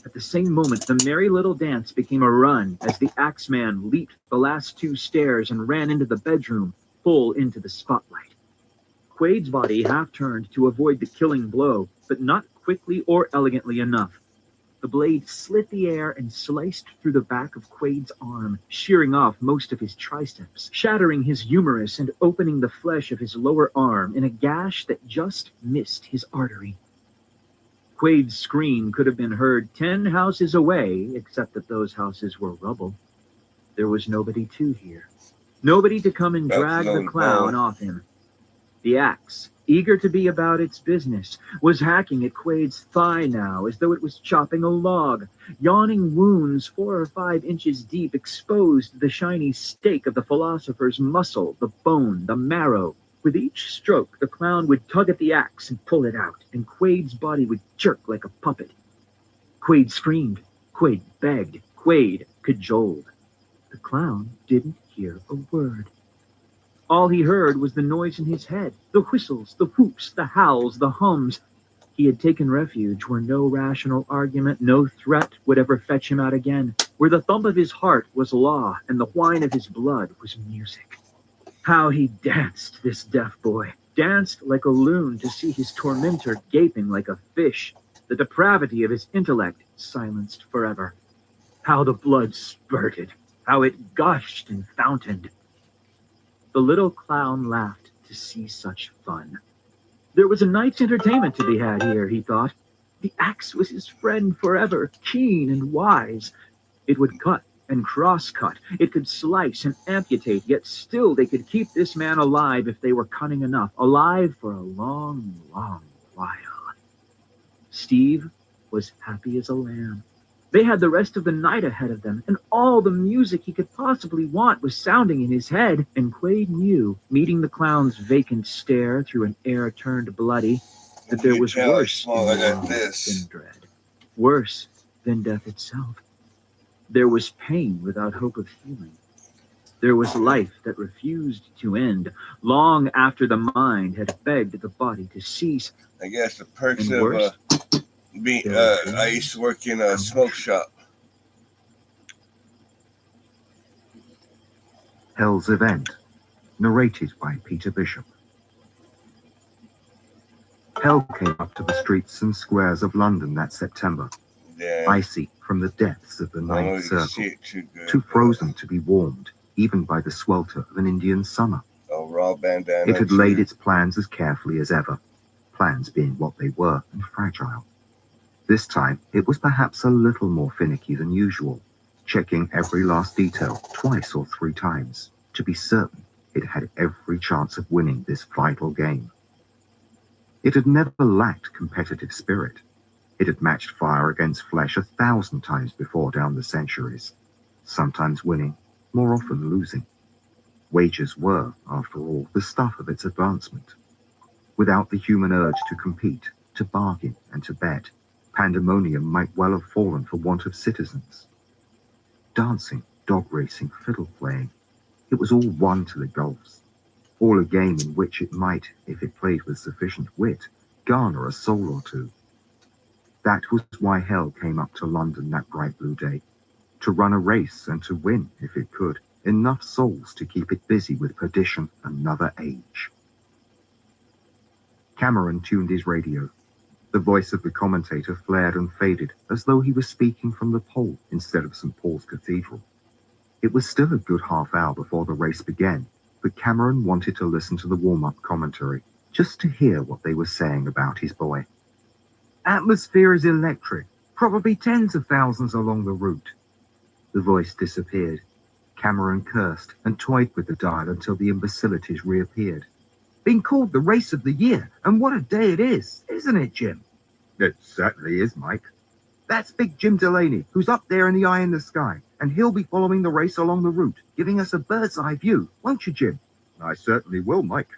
At the same moment, the merry little dance became a run as the axeman leaped the last two stairs and ran into the bedroom, full into the spotlight. Quaid's body half turned to avoid the killing blow, but not quickly or elegantly enough. The blade slit the air and sliced through the back of Quaid's arm, shearing off most of his triceps, shattering his humerus and opening the flesh of his lower arm in a gash that just missed his artery. Quaid's scream could have been heard 10 houses away, except that those houses were rubble. There was nobody to hear. Nobody to come and drag the clown off him. The axe, eager to be about its business, was hacking at Quaid's thigh now as though it was chopping a log. Yawning wounds 4 or 5 inches deep exposed the shiny steak of the philosopher's muscle, the bone, the marrow. With each stroke, the clown would tug at the axe and pull it out, and Quaid's body would jerk like a puppet. Quaid screamed. Quaid begged. Quaid cajoled. The clown didn't hear a word. All he heard was the noise in his head, the whistles, the whoops, the howls, the hums. He had taken refuge where no rational argument, no threat would ever fetch him out again, where the thump of his heart was law and the whine of his blood was music. How he danced, this deaf boy, danced like a loon to see his tormentor gaping like a fish, the depravity of his intellect silenced forever. How the blood spurted, how it gushed and fountained. The little clown laughed to see such fun. There was a night's entertainment to be had here, he thought. The axe was his friend forever, keen and wise. It would cut and cross-cut. It could slice and amputate, yet still they could keep this man alive if they were cunning enough, alive for a long, long while. Steve was happy as a lamb. They had the rest of the night ahead of them, and all the music he could possibly want was sounding in his head, and Quaid knew, meeting the clown's vacant stare through an air turned bloody, that there was worse in the world than dread, worse than death itself. There was pain without hope of healing. There was life that refused to end, long after the mind had begged the body to cease. I guess the perks of I used to work in a smoke shop. Hell's Event, narrated by Peter Bishop. Hell came up to the streets and squares of London that September. Yeah. icy from the depths of the I don't know ninth if you can circle, see it too good. too frozen to be warmed, even by the swelter of an Indian summer. A raw bandana. It had laid its plans as carefully as ever, plans being what they were and fragile. This time, it was perhaps a little more finicky than usual, checking every last detail 2 or 3 times to be certain it had every chance of winning this vital game. It had never lacked competitive spirit. It had matched fire against flesh 1,000 times before down the centuries, sometimes winning, more often losing. Wagers were, after all, the stuff of its advancement. Without the human urge to compete, to bargain, and to bet, pandemonium might well have fallen for want of citizens. Dancing, dog racing, fiddle playing, it was all one to the gulfs, all a game in which it might, if it played with sufficient wit, garner a soul or two. That was why hell came up to London that bright blue day, to run a race and to win, if it could, enough souls to keep it busy with perdition another age. Cameron tuned his radio. The voice of the commentator flared and faded, as though he was speaking from the pole instead of St. Paul's Cathedral. It was still a good half hour before the race began, but Cameron wanted to listen to the warm-up commentary, just to hear what they were saying about his boy. Atmosphere is electric, probably tens of thousands along the route. The voice disappeared. Cameron cursed and toyed with the dial until the imbecilities reappeared. Been called the race of the year, and what a day it is, isn't it, Jim? It certainly is, Mike. That's big Jim Delaney, who's up there in the eye in the sky, and he'll be following the race along the route, giving us a bird's eye view, won't you, Jim? I certainly will, Mike.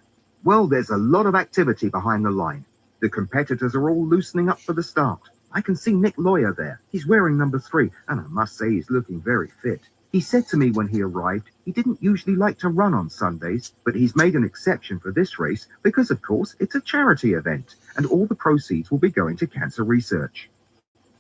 Well, there's a lot of activity behind the line. The competitors are all loosening up for the start. I can see Nick Lawyer there. He's wearing number 3, and I must say he's looking very fit. He said to me when he arrived he didn't usually like to run on Sundays, but he's made an exception for this race because, of course, it's a charity event, and all the proceeds will be going to cancer research.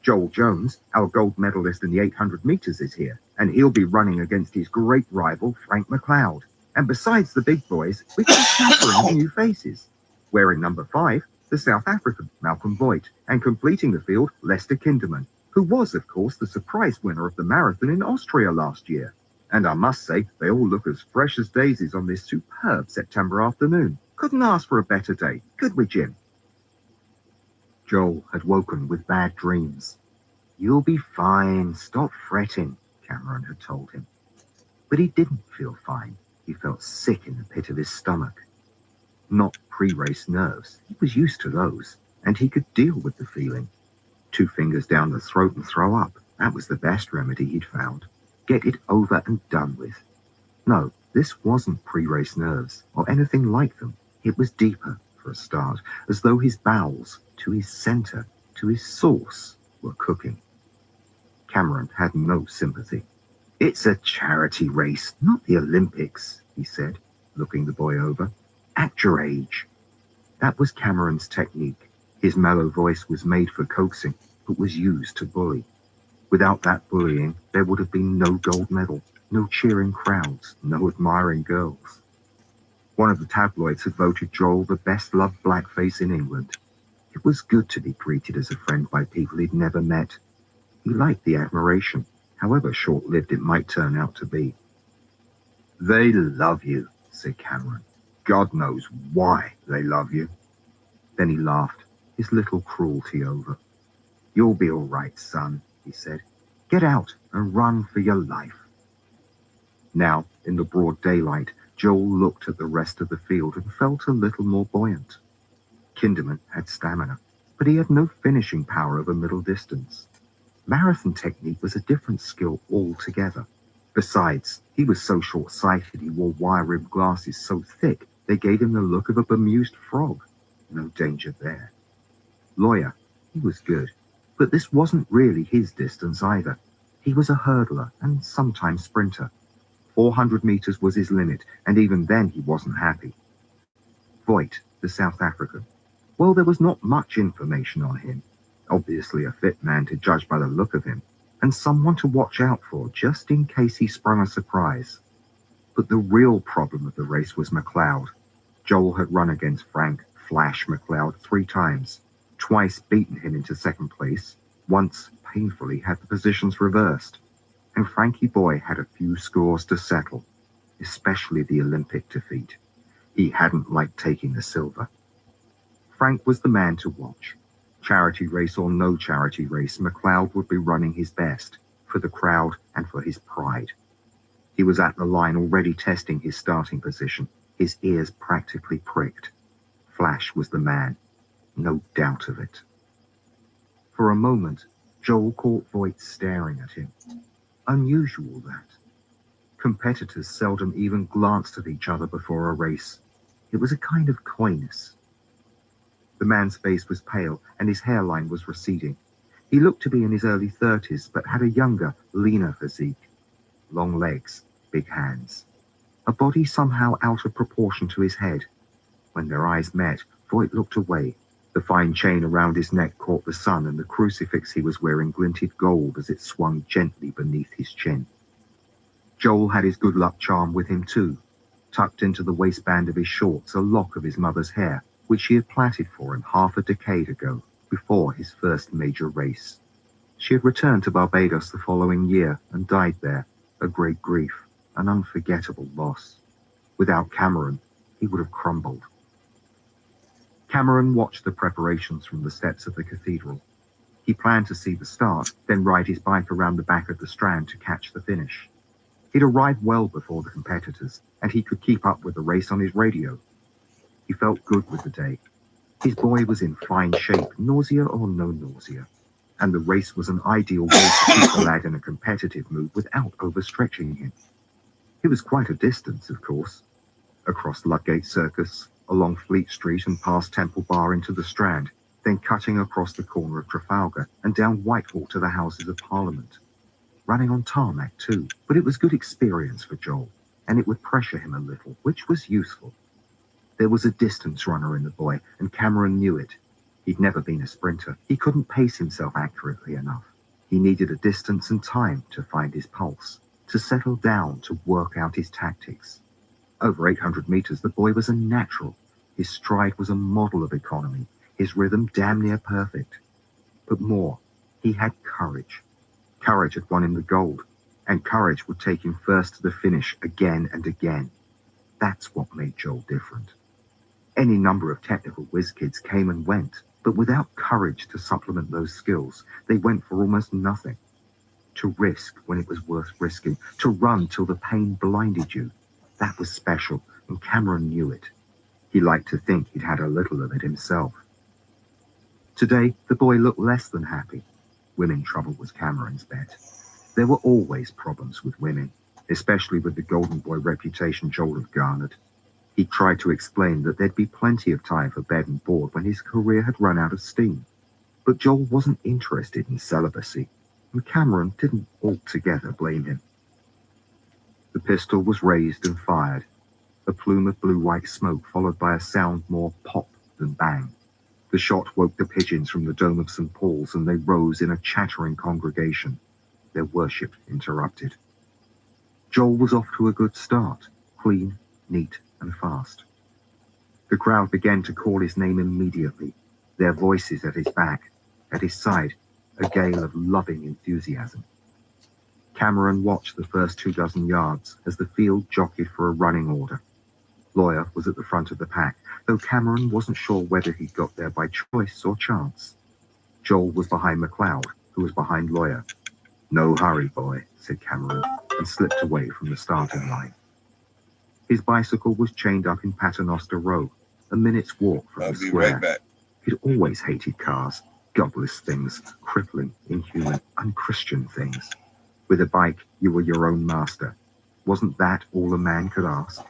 Joel Jones, our gold medalist in the 800 meters, is here, and he'll be running against his great rival, Frank McLeod. And besides the big boys, we've got a smattering of new faces. Wearing number 5, the South African Malcolm Voigt, and completing the field, Lester Kinderman, who was, of course, the surprise winner of the marathon in Austria last year. And I must say, they all look as fresh as daisies on this superb September afternoon. Couldn't ask for a better day, could we, Jim? Joel had woken with bad dreams. You'll be fine, stop fretting, Cameron had told him. But he didn't feel fine. He felt sick in the pit of his stomach. Not pre-race nerves. He was used to those, and he could deal with the feeling. 2 fingers down the throat and throw up. That was the best remedy he'd found. Get it over and done with. No, this wasn't pre-race nerves, or anything like them. It was deeper, for a start, as though his bowels, to his center, to his source, were cooking. Cameron had no sympathy. It's a charity race, not the Olympics, he said, looking the boy over. At your age. That was Cameron's technique. His mellow voice was made for coaxing, but was used to bully. Without that bullying, there would have been no gold medal, no cheering crowds, no admiring girls. One of the tabloids had voted Joel the best-loved blackface in England. It was good to be greeted as a friend by people he'd never met. He liked the admiration, however short-lived it might turn out to be. They love you, said Cameron. God knows why they love you. Then he laughed, his little cruelty over. You'll be all right, son, he said. Get out and run for your life. Now, in the broad daylight, Joel looked at the rest of the field and felt a little more buoyant. Kinderman had stamina, but he had no finishing power over middle distance. Marathon technique was a different skill altogether. Besides, he was so short-sighted he wore wire-rimmed glasses so thick they gave him the look of a bemused frog. No danger there. Lawyer, he was good, but this wasn't really his distance either. He was a hurdler and sometimes sprinter. 400 meters was his limit, and even then he wasn't happy. Voigt, the South African. Well, there was not much information on him. Obviously a fit man to judge by the look of him, and someone to watch out for just in case he sprung a surprise. But the real problem of the race was McLeod. Joel had run against Frank Flash McLeod 3 times, twice beaten him into second place, once painfully had the positions reversed, and Frankie Boy had a few scores to settle, especially the Olympic defeat. He hadn't liked taking the silver. Frank was the man to watch. Charity race or no charity race, McLeod would be running his best, for the crowd and for his pride. He was at the line already testing his starting position, his ears practically pricked. Flash was the man, no doubt of it. For a moment, Joel caught Voight staring at him. Unusual, that. Competitors seldom even glanced at each other before a race. It was a kind of coyness. The man's face was pale, and his hairline was receding. He looked to be in his early 30s, but had a younger, leaner physique. Long legs, big hands. A body somehow out of proportion to his head. When their eyes met, Voight looked away. The fine chain around his neck caught the sun, and the crucifix he was wearing glinted gold as it swung gently beneath his chin. Joel had his good luck charm with him too. Tucked into the waistband of his shorts, a lock of his mother's hair, which she had plaited for him half a decade ago, before his first major race. She had returned to Barbados the following year and died there, a great grief, an unforgettable loss. Without Cameron, he would have crumbled. Cameron watched the preparations from the steps of the cathedral. He planned to see the start, then ride his bike around the back of the Strand to catch the finish. He'd arrived well before the competitors, and he could keep up with the race on his radio. He felt good with the day. His boy was in fine shape, nausea or no nausea, and the race was an ideal way to keep the lad in a competitive mood without overstretching him. It was quite a distance, of course. Across Ludgate Circus, along Fleet Street and past Temple Bar into the Strand, then cutting across the corner of Trafalgar and down Whitehall to the Houses of Parliament. Running on tarmac too, but it was good experience for Joel, and it would pressure him a little, which was useful. There was a distance runner in the boy, and Cameron knew it. He'd never been a sprinter. He couldn't pace himself accurately enough. He needed a distance and time to find his pulse, to settle down, to work out his tactics. Over 800 meters, the boy was a natural. His stride was a model of economy, his rhythm damn near perfect. But more, he had courage. Courage had won him the gold, and courage would take him first to the finish again and again. That's what made Joel different. Any number of technical whiz kids came and went, but without courage to supplement those skills, they went for almost nothing. To risk when it was worth risking, to run till the pain blinded you, that was special, and Cameron knew it. He liked to think he'd had a little of it himself. Today, the boy looked less than happy. Women trouble was Cameron's bet. There were always problems with women, especially with the golden boy reputation Joel had garnered. He tried to explain that there'd be plenty of time for bed and board when his career had run out of steam. But Joel wasn't interested in celibacy, and Cameron didn't altogether blame him. The pistol was raised and fired, a plume of blue-white smoke followed by a sound more pop than bang. The shot woke the pigeons from the dome of St. Paul's, and they rose in a chattering congregation, their worship interrupted. Joel was off to a good start, clean, neat, and fast. The crowd began to call his name immediately, their voices at his back, at his side, a gale of loving enthusiasm. Cameron watched the first 24 yards as the field jockeyed for a running order. Lawyer was at the front of the pack, though Cameron wasn't sure whether he'd got there by choice or chance. Joel was behind McLeod, who was behind Lawyer. "No hurry, boy," said Cameron, and slipped away from the starting line. His bicycle was chained up in Paternoster Row, a minute's walk from the square. Right back. He'd always hated cars, godless things, crippling, inhuman, unchristian things. With a bike, you were your own master. Wasn't that all a man could ask?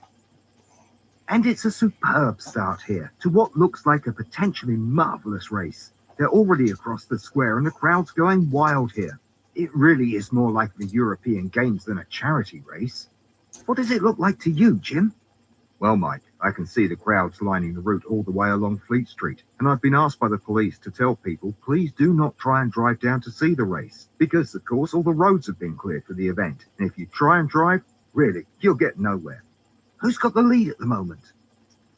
And it's a superb start here to what looks like a potentially marvelous race. They're already across the square and the crowd's going wild here. It really is more like the European Games than a charity race. What does it look like to you, Jim? Well, Mike, I can see the crowds lining the route all the way along Fleet Street, and I've been asked by the police to tell people, please do not try and drive down to see the race, because, of course, all the roads have been cleared for the event, and if you try and drive, really, you'll get nowhere. Who's got the lead at the moment?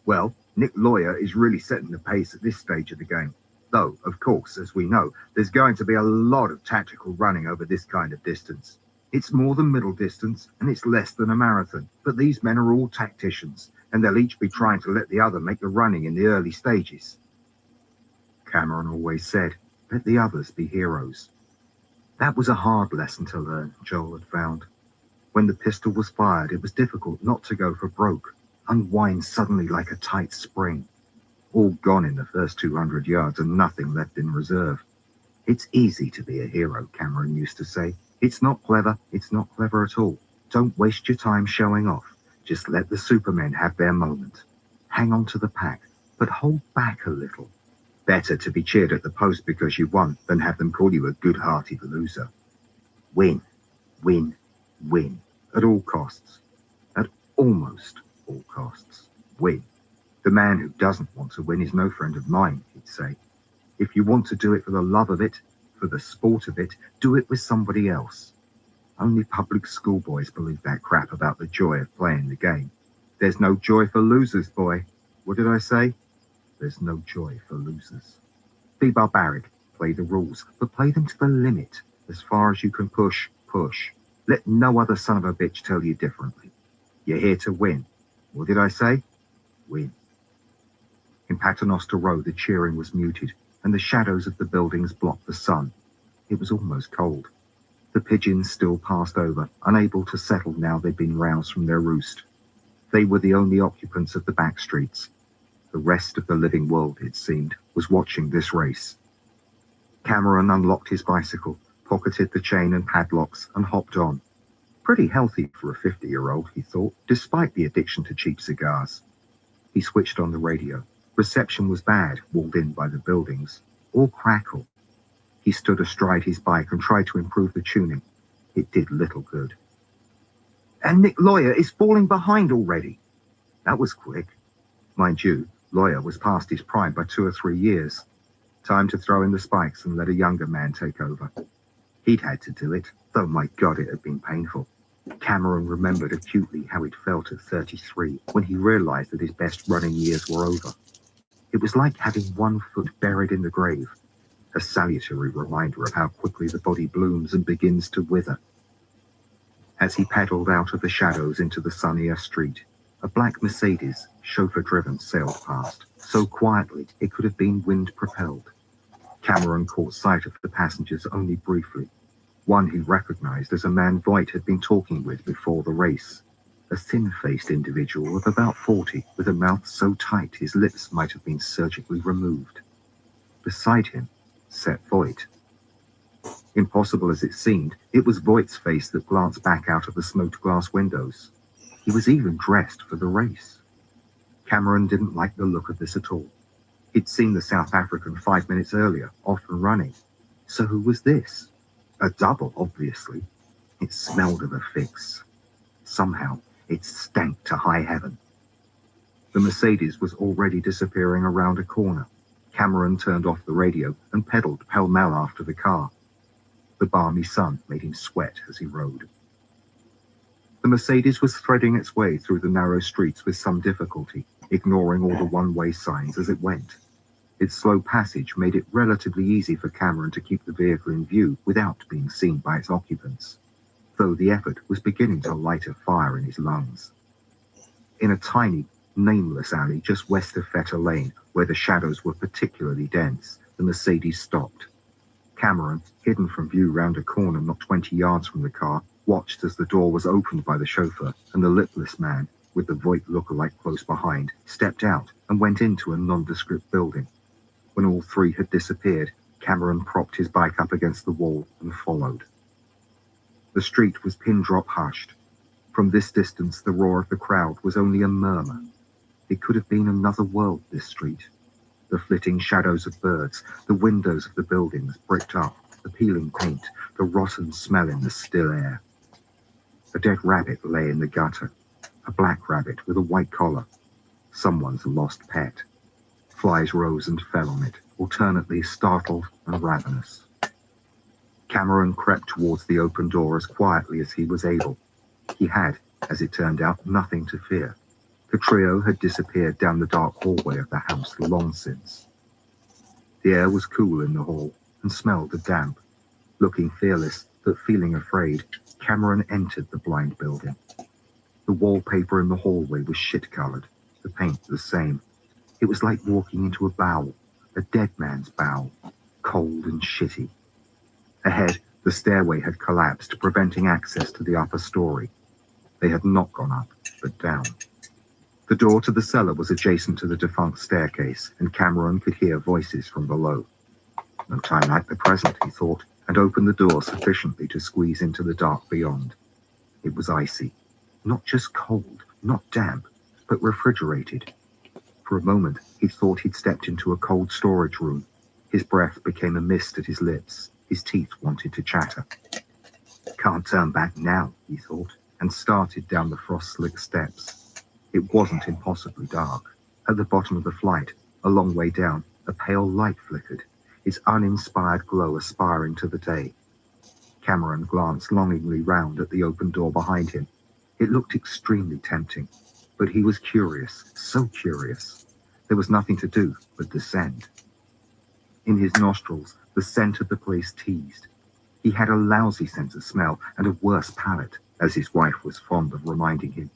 Well, Nick Lawyer is really setting the pace at this stage of the game. Though, of course, as we know, there's going to be a lot of tactical running over this kind of distance. It's more than middle distance, and it's less than a marathon. But these men are all tacticians, and they'll each be trying to let the other make the running in the early stages. Cameron always said, let the others be heroes. That was a hard lesson to learn, Joel had found. When the pistol was fired, it was difficult not to go for broke, unwind suddenly like a tight spring. All gone in the first 200 yards and nothing left in reserve. It's easy to be a hero, Cameron used to say. It's not clever at all. Don't waste your time showing off. Just let the supermen have their moment. Hang on to the pack, but hold back a little. Better to be cheered at the post because you won than have them call you a good-hearted loser. Win, win, win. At all costs. At almost all costs. Win. The man who doesn't want to win is no friend of mine, he'd say. If you want to do it for the love of it, for the sport of it, do it with somebody else. Only public schoolboys believe that crap about the joy of playing the game. There's no joy for losers, boy. What did I say? There's no joy for losers. Be barbaric, play the rules, but play them to the limit. As far as you can push, push. Let no other son of a bitch tell you differently. You're here to win. What did I say? Win. In Paternoster Row, the cheering was muted, and the shadows of the buildings blocked the sun. It was almost cold. The pigeons still passed over, unable to settle now they'd been roused from their roost. They were the only occupants of the back streets. The rest of the living world, it seemed, was watching this race. Cameron unlocked his bicycle, pocketed the chain and padlocks, and hopped on. Pretty healthy for a 50-year-old, he thought, despite the addiction to cheap cigars. He switched on the radio. Reception was bad, walled in by the buildings. All crackle. He stood astride his bike and tried to improve the tuning. It did little good. And Nick Lawyer is falling behind already. That was quick. Mind you, Lawyer was past his prime by 2 or 3 years. Time to throw in the spikes and let a younger man take over. He'd had to do it, though my God it had been painful. Cameron remembered acutely how he'd felt at 33 when he realized that his best running years were over. It was like having one foot buried in the grave, a salutary reminder of how quickly the body blooms and begins to wither. As he pedaled out of the shadows into the sunnier street, a black Mercedes, chauffeur-driven, sailed past, so quietly it could have been wind-propelled. Cameron caught sight of the passengers only briefly. One he recognized as a man Voight had been talking with before the race. A thin-faced individual of about 40, with a mouth so tight his lips might have been surgically removed. Beside him sat Voight. Impossible as it seemed, it was Voight's face that glanced back out of the smoked glass windows. He was even dressed for the race. Cameron didn't like the look of this at all. He'd seen the South African 5 minutes earlier, off and running. So who was this? A double, obviously. It smelled of a fix. Somehow, it stank to high heaven. The Mercedes was already disappearing around a corner. Cameron turned off the radio and pedaled pell-mell after the car. The balmy sun made him sweat as he rode. The Mercedes was threading its way through the narrow streets with some difficulty, ignoring all the one-way signs as it went. Its slow passage made it relatively easy for Cameron to keep the vehicle in view without being seen by its occupants, though the effort was beginning to light a fire in his lungs. In a tiny, nameless alley just west of Fetter Lane, where the shadows were particularly dense, the Mercedes stopped. Cameron, hidden from view round a corner not 20 yards from the car, watched as the door was opened by the chauffeur, and the lipless man, with the Voight lookalike close behind, stepped out and went into a nondescript building. When all three had disappeared, Cameron propped his bike up against the wall and followed. The street was pin-drop hushed. From this distance, the roar of the crowd was only a murmur. It could have been another world, this street. The flitting shadows of birds, the windows of the buildings bricked up, the peeling paint, the rotten smell in the still air. A dead rabbit lay in the gutter, a black rabbit with a white collar, someone's lost pet. Flies rose and fell on it, alternately startled and ravenous. Cameron crept towards the open door as quietly as he was able. He had, as it turned out, nothing to fear. The trio had disappeared down the dark hallway of the house long since. The air was cool in the hall and smelled of damp. Looking fearless, but feeling afraid, Cameron entered the blind building. The wallpaper in the hallway was shit-colored, the paint the same. It was like walking into a bowel, a dead man's bowel, cold and shitty. Ahead, the stairway had collapsed, preventing access to the upper story. They had not gone up, but down. The door to the cellar was adjacent to the defunct staircase, and Cameron could hear voices from below. No time like the present, he thought, and opened the door sufficiently to squeeze into the dark beyond. It was icy. Not just cold, not damp, but refrigerated. For a moment, he thought he'd stepped into a cold storage room. His breath became a mist at his lips. His teeth wanted to chatter. Can't turn back now, he thought, and started down the frost-slick steps. It wasn't impossibly dark. At the bottom of the flight, a long way down, a pale light flickered, its uninspired glow aspiring to the day. Cameron glanced longingly round at the open door behind him. It looked extremely tempting, but he was curious, so curious. There was nothing to do but descend. In his nostrils, the scent of the place teased. He had a lousy sense of smell and a worse palate, as his wife was fond of reminding him.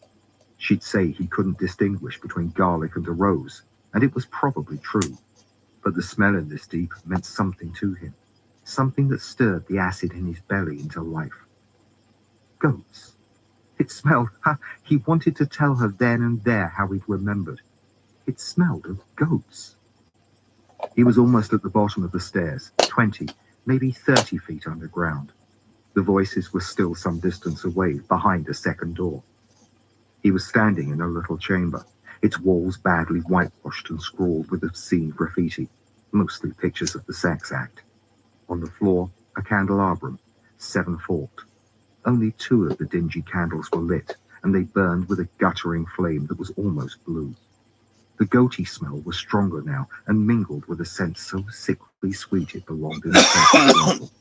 She'd say he couldn't distinguish between garlic and a rose, and it was probably true. But the smell in this deep meant something to him, something that stirred the acid in his belly into life. Goats. It smelled, he wanted to tell her then and there how he'd remembered. It smelled of goats. He was almost at the bottom of the stairs, 20, maybe 30 feet underground. The voices were still some distance away, behind a second door. He was standing in a little chamber, its walls badly whitewashed and scrawled with obscene graffiti, mostly pictures of the sex act. On the floor, a candelabrum, 7-forked. Only 2 of the dingy candles were lit, and they burned with a guttering flame that was almost blue. The goaty smell was stronger now, and mingled with a scent so sickly sweet it belonged in the circle.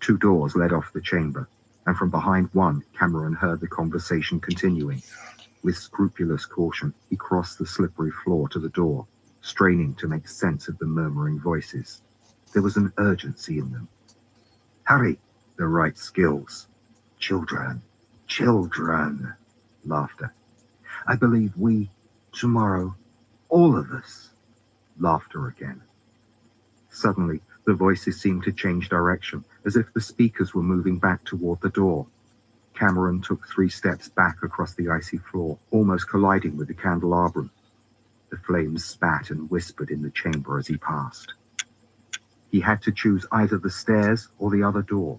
2 doors led off the chamber, and from behind one, Cameron heard the conversation continuing. With scrupulous caution, he crossed the slippery floor to the door, straining to make sense of the murmuring voices. There was an urgency in them. Hurry! The right skills. Children. Children. Laughter. I believe we, tomorrow, all of us. Laughter again. Suddenly, the voices seemed to change direction, as if the speakers were moving back toward the door. Cameron took 3 steps back across the icy floor, almost colliding with the candelabrum. The flames spat and whispered in the chamber as he passed. He had to choose either the stairs or the other door.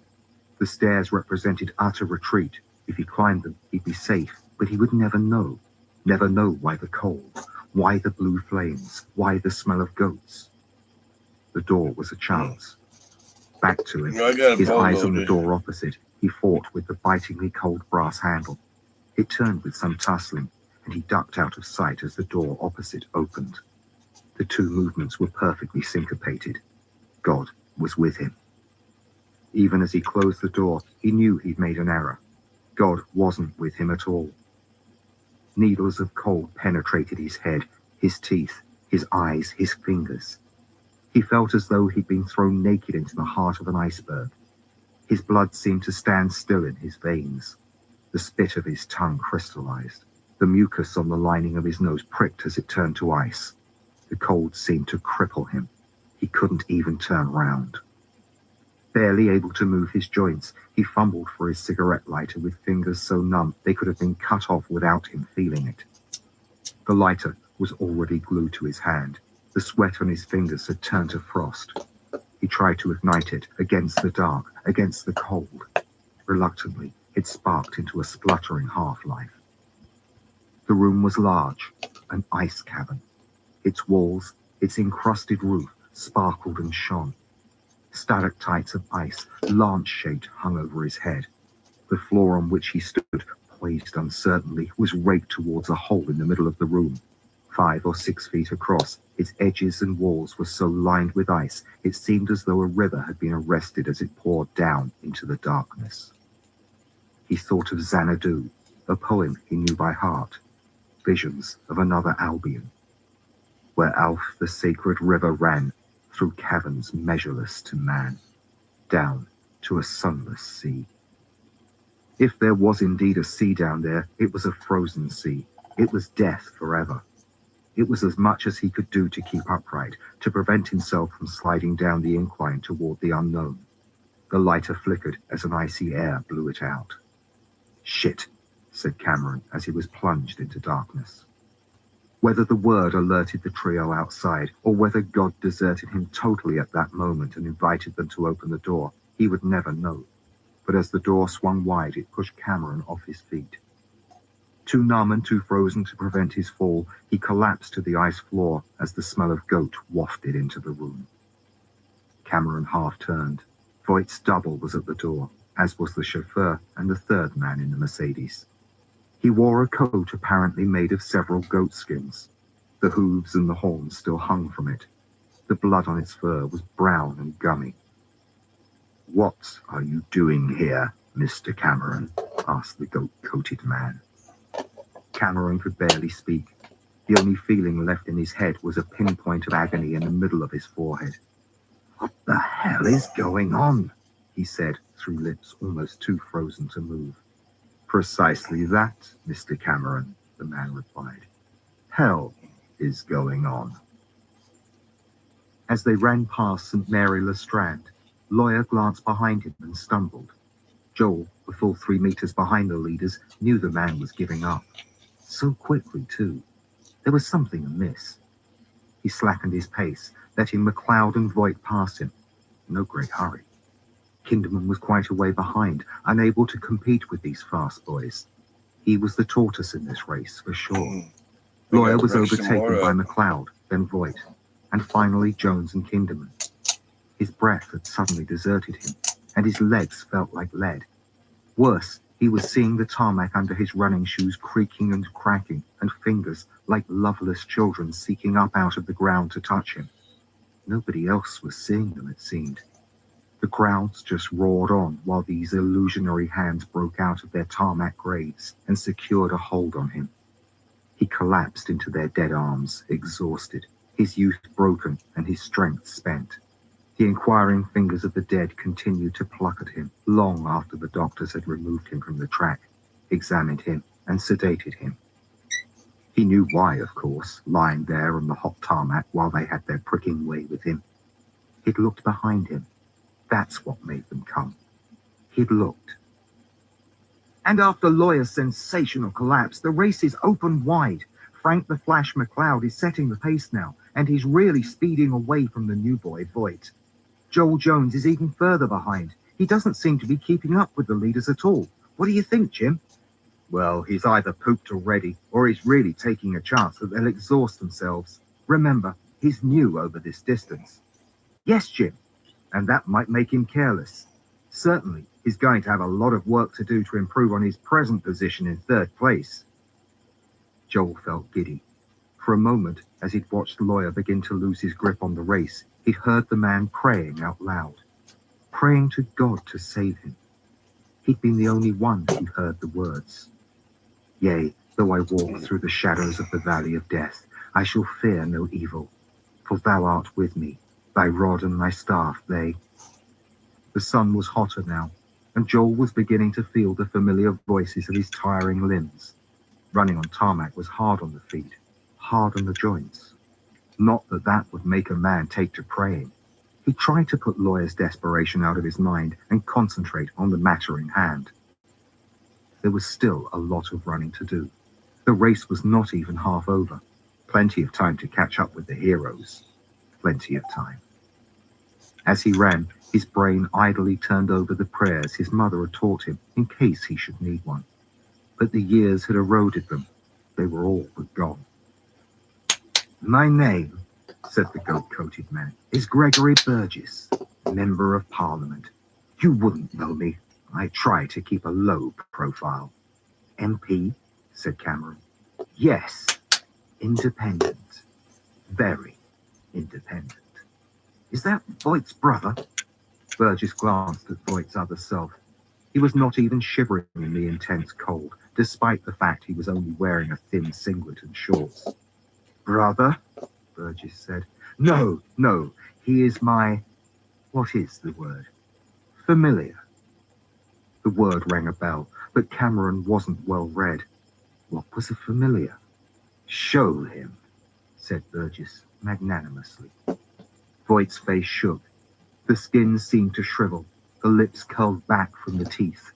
The stairs represented utter retreat. If he climbed them, he'd be safe, but he would never know. Never know why the cold, why the blue flames, why the smell of goats. The door was a chance. Back to him, his eyes on the door opposite, he fought with the bitingly cold brass handle. It turned with some tussling, and he ducked out of sight as the door opposite opened. The 2 movements were perfectly syncopated. God was with him. Even as he closed the door, he knew he'd made an error. God wasn't with him at all. Needles of cold penetrated his head, his teeth, his eyes, his fingers. He felt as though he'd been thrown naked into the heart of an iceberg. His blood seemed to stand still in his veins. The spit of his tongue crystallized. The mucus on the lining of his nose pricked as it turned to ice. The cold seemed to cripple him. He couldn't even turn round. Barely able to move his joints, he fumbled for his cigarette lighter with fingers so numb they could have been cut off without him feeling it. The lighter was already glued to his hand. The sweat on his fingers had turned to frost. He tried to ignite it against the dark, against the cold. Reluctantly, it sparked into a spluttering half-life. The room was large, an ice cavern. Its walls, its encrusted roof, sparkled and shone. Stalactites of ice, lance-shaped, hung over his head. The floor on which he stood, poised uncertainly, was raked towards a hole in the middle of the room. 5 or 6 feet across, its edges and walls were so lined with ice, it seemed as though a river had been arrested as it poured down into the darkness. He thought of Xanadu, a poem he knew by heart. Visions of another Albion, where Alf the sacred river ran, through caverns measureless to man, down to a sunless sea. If there was indeed a sea down there, it was a frozen sea. It was death forever. It was as much as he could do to keep upright, to prevent himself from sliding down the incline toward the unknown. The lighter flickered as an icy air blew it out. "Shit," said Cameron as he was plunged into darkness. Whether the word alerted the trio outside, or whether God deserted him totally at that moment and invited them to open the door, he would never know. But as the door swung wide, it pushed Cameron off his feet. Too numb and too frozen to prevent his fall, he collapsed to the ice floor as the smell of goat wafted into the room. Cameron half turned. Voight's double was at the door, as was the chauffeur and the third man in the Mercedes. He wore a coat apparently made of several goat skins. The hooves and the horns still hung from it. The blood on its fur was brown and gummy. "What are you doing here, Mr. Cameron?" asked the goat-coated man. Cameron could barely speak. The only feeling left in his head was a pinpoint of agony in the middle of his forehead. "What the hell is going on?" he said through lips almost too frozen to move. "Precisely that, Mr. Cameron," the man replied. "Hell is going on." As they ran past St. Mary Le Strand, Lawyer glanced behind him and stumbled. Joel, a full 3 meters behind the leaders, knew the man was giving up. So quickly, too. There was something amiss. He slackened his pace, letting McLeod and Voight pass him. No great hurry. Kinderman was quite a way behind, unable to compete with these fast boys. He was the tortoise in this race, for sure. Lawyer was overtaken by McLeod, then Voight, and finally Jones and Kinderman. His breath had suddenly deserted him, and his legs felt like lead. Worse, he was seeing the tarmac under his running shoes creaking and cracking, and fingers, like loveless children, seeking up out of the ground to touch him. Nobody else was seeing them, it seemed. The crowds just roared on while these illusionary hands broke out of their tarmac graves and secured a hold on him. He collapsed into their dead arms, exhausted, his youth broken and his strength spent. The inquiring fingers of the dead continued to pluck at him long after the doctors had removed him from the track, examined him, and sedated him. He knew why, of course, lying there on the hot tarmac while they had their pricking way with him. He'd looked behind him. That's what made them come. He'd looked. And after Lawyer's sensational collapse, the race is open wide. Frank the Flash McLeod is setting the pace now, and he's really speeding away from the new boy, Voight. Joel Jones is even further behind. He doesn't seem to be keeping up with the leaders at all. What do you think, Jim? Well, he's either pooped already, or he's really taking a chance that they'll exhaust themselves. Remember, he's new over this distance. Yes, Jim, and that might make him careless. Certainly, he's going to have a lot of work to do to improve on his present position in third place. Joel felt giddy. For a moment, as he'd watched the Lawyer begin to lose his grip on the race, he'd heard the man praying out loud, praying to God to save him. He'd been the only one who heard the words. "Yea, though I walk through the shadows of the valley of death, I shall fear no evil, for thou art with me, thy rod and thy staff, they..." The sun was hotter now, and Joel was beginning to feel the familiar voices of his tiring limbs. Running on tarmac was hard on the feet, hard on the joints. Not that that would make a man take to praying. He tried to put Lawyer's desperation out of his mind and concentrate on the matter in hand. There was still a lot of running to do. The race was not even half over. Plenty of time to catch up with the heroes. Plenty of time. As he ran, his brain idly turned over the prayers his mother had taught him in case he should need one. But the years had eroded them. They were all but gone. "My name," said the goat-coated man, "is Gregory Burgess, Member of Parliament. You wouldn't know me. I try to keep a low profile." "MP?" said Cameron. "Yes, independent. Very independent." "Is that Voight's brother?" Burgess glanced at Voight's other self. He was not even shivering in the intense cold, despite the fact he was only wearing a thin singlet and shorts. "Brother," Burgess said, No, no, he is my... What is the word? Familiar. The word rang a bell, but Cameron wasn't well read. What was a familiar? Show him, said Burgess magnanimously. Voight's face shook. The skin seemed to shrivel, the lips curled back from the teeth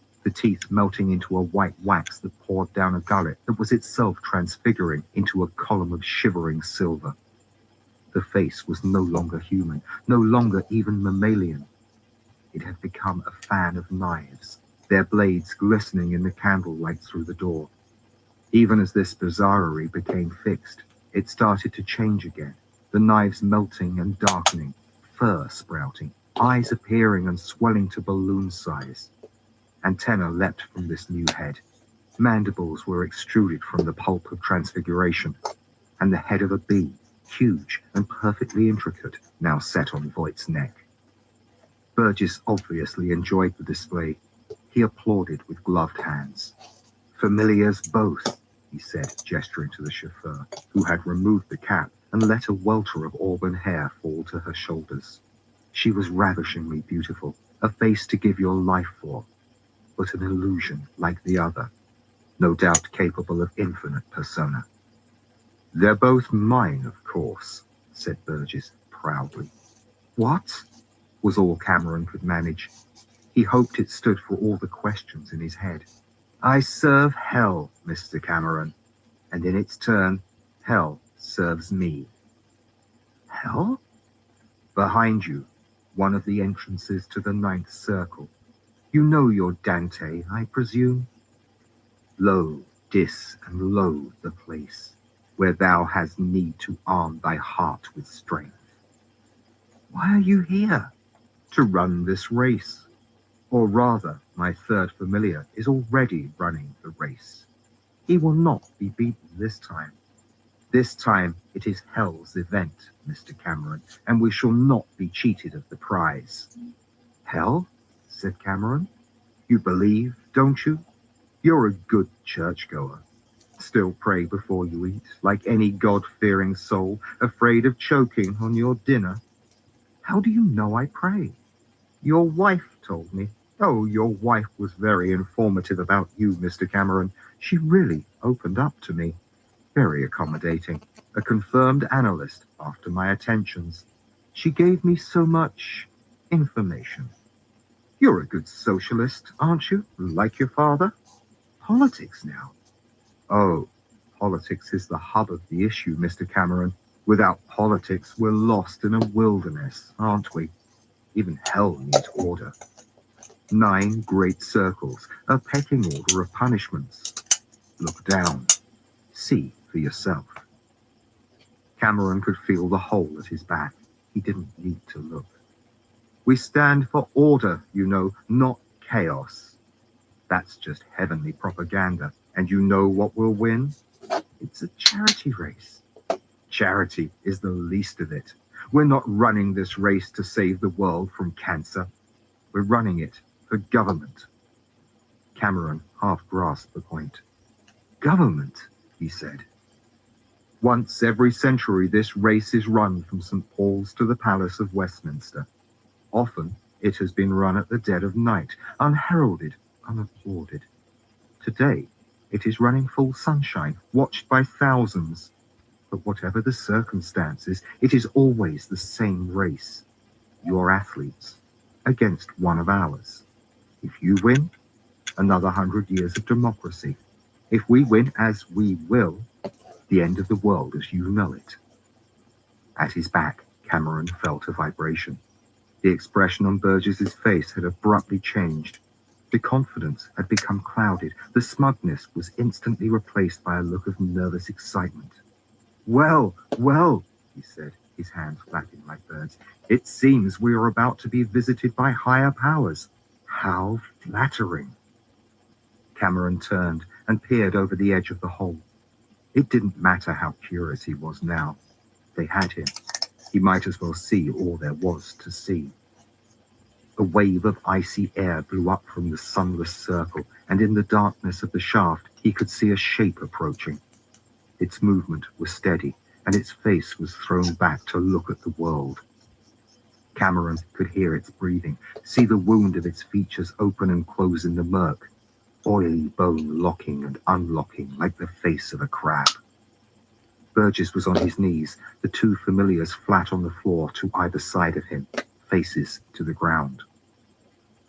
melting into a white wax that poured down a gullet that was itself transfiguring into a column of shivering silver. The face was no longer human, no longer even mammalian. It had become a fan of knives, their blades glistening in the candlelight through the door. Even as this bizarrerie became fixed, it started to change again, the knives melting and darkening, fur sprouting, eyes appearing and swelling to balloon size. Antennae leapt from this new head. Mandibles were extruded from the pulp of transfiguration, and the head of a bee, huge and perfectly intricate, now sat on Voight's neck. Burgess obviously enjoyed the display. He applauded with gloved hands. Familiars both, he said, gesturing to the chauffeur, who had removed the cap and let a welter of auburn hair fall to her shoulders. She was ravishingly beautiful, a face to give your life for, but an illusion like the other, no doubt capable of infinite persona. They're both mine, of course, said Burgess proudly. What? Was all Cameron could manage. He hoped it stood for all the questions in his head. I serve hell, Mr. Cameron, and in its turn, hell serves me. Hell? Behind you, one of the entrances to the ninth circle. You know your Dante, I presume? Lo, dis and loathe the place, where thou hast need to arm thy heart with strength. Why are you here? To run this race. Or rather, my third familiar is already running the race. He will not be beaten this time. This time it is hell's event, Mr. Cameron, and we shall not be cheated of the prize. Hell? Said Cameron. You believe, don't you? You're a good churchgoer. Still pray before you eat, like any God-fearing soul, afraid of choking on your dinner. How do you know I pray? Your wife told me. Oh, your wife was very informative about you, Mr. Cameron. She really opened up to me. Very accommodating. A confirmed analyst after my attentions. She gave me so much information. You're a good socialist, aren't you? Like your father? Politics now. Oh, politics is the hub of the issue, Mr. Cameron. Without politics, we're lost in a wilderness, aren't we? Even hell needs order. 9 great circles, a pecking order of punishments. Look down. See for yourself. Cameron could feel the hole at his back. He didn't need to look. We stand for order, you know, not chaos. That's just heavenly propaganda. And you know what will win? It's a charity race. Charity is the least of it. We're not running this race to save the world from cancer. We're running it for government. Cameron half grasped the point. Government, he said. Once every century this race is run from St. Paul's to the Palace of Westminster. Often it has been run at the dead of night, unheralded, unapplauded. Today it is running full sunshine, watched by thousands. But whatever the circumstances, it is always the same race. Your athletes against one of ours. If you win, another 100 years of democracy. If we win, as we will, the end of the world as you know it. At his back, Cameron felt a vibration. The expression on Burgess's face had abruptly changed. The confidence had become clouded. The smugness was instantly replaced by a look of nervous excitement. Well, well, he said, his hands flapping like birds. It seems we are about to be visited by higher powers. How flattering. Cameron turned and peered over the edge of the hole. It didn't matter how curious he was now. They had him. He might as well see all there was to see. A wave of icy air blew up from the sunless circle, and in the darkness of the shaft he could see a shape approaching. Its movement was steady, and its face was thrown back to look at the world. Cameron could hear its breathing, see the wound of its features open and close in the murk, oily bone locking and unlocking like the face of a crab. Burgess was on his knees, the two familiars flat on the floor to either side of him, faces to the ground.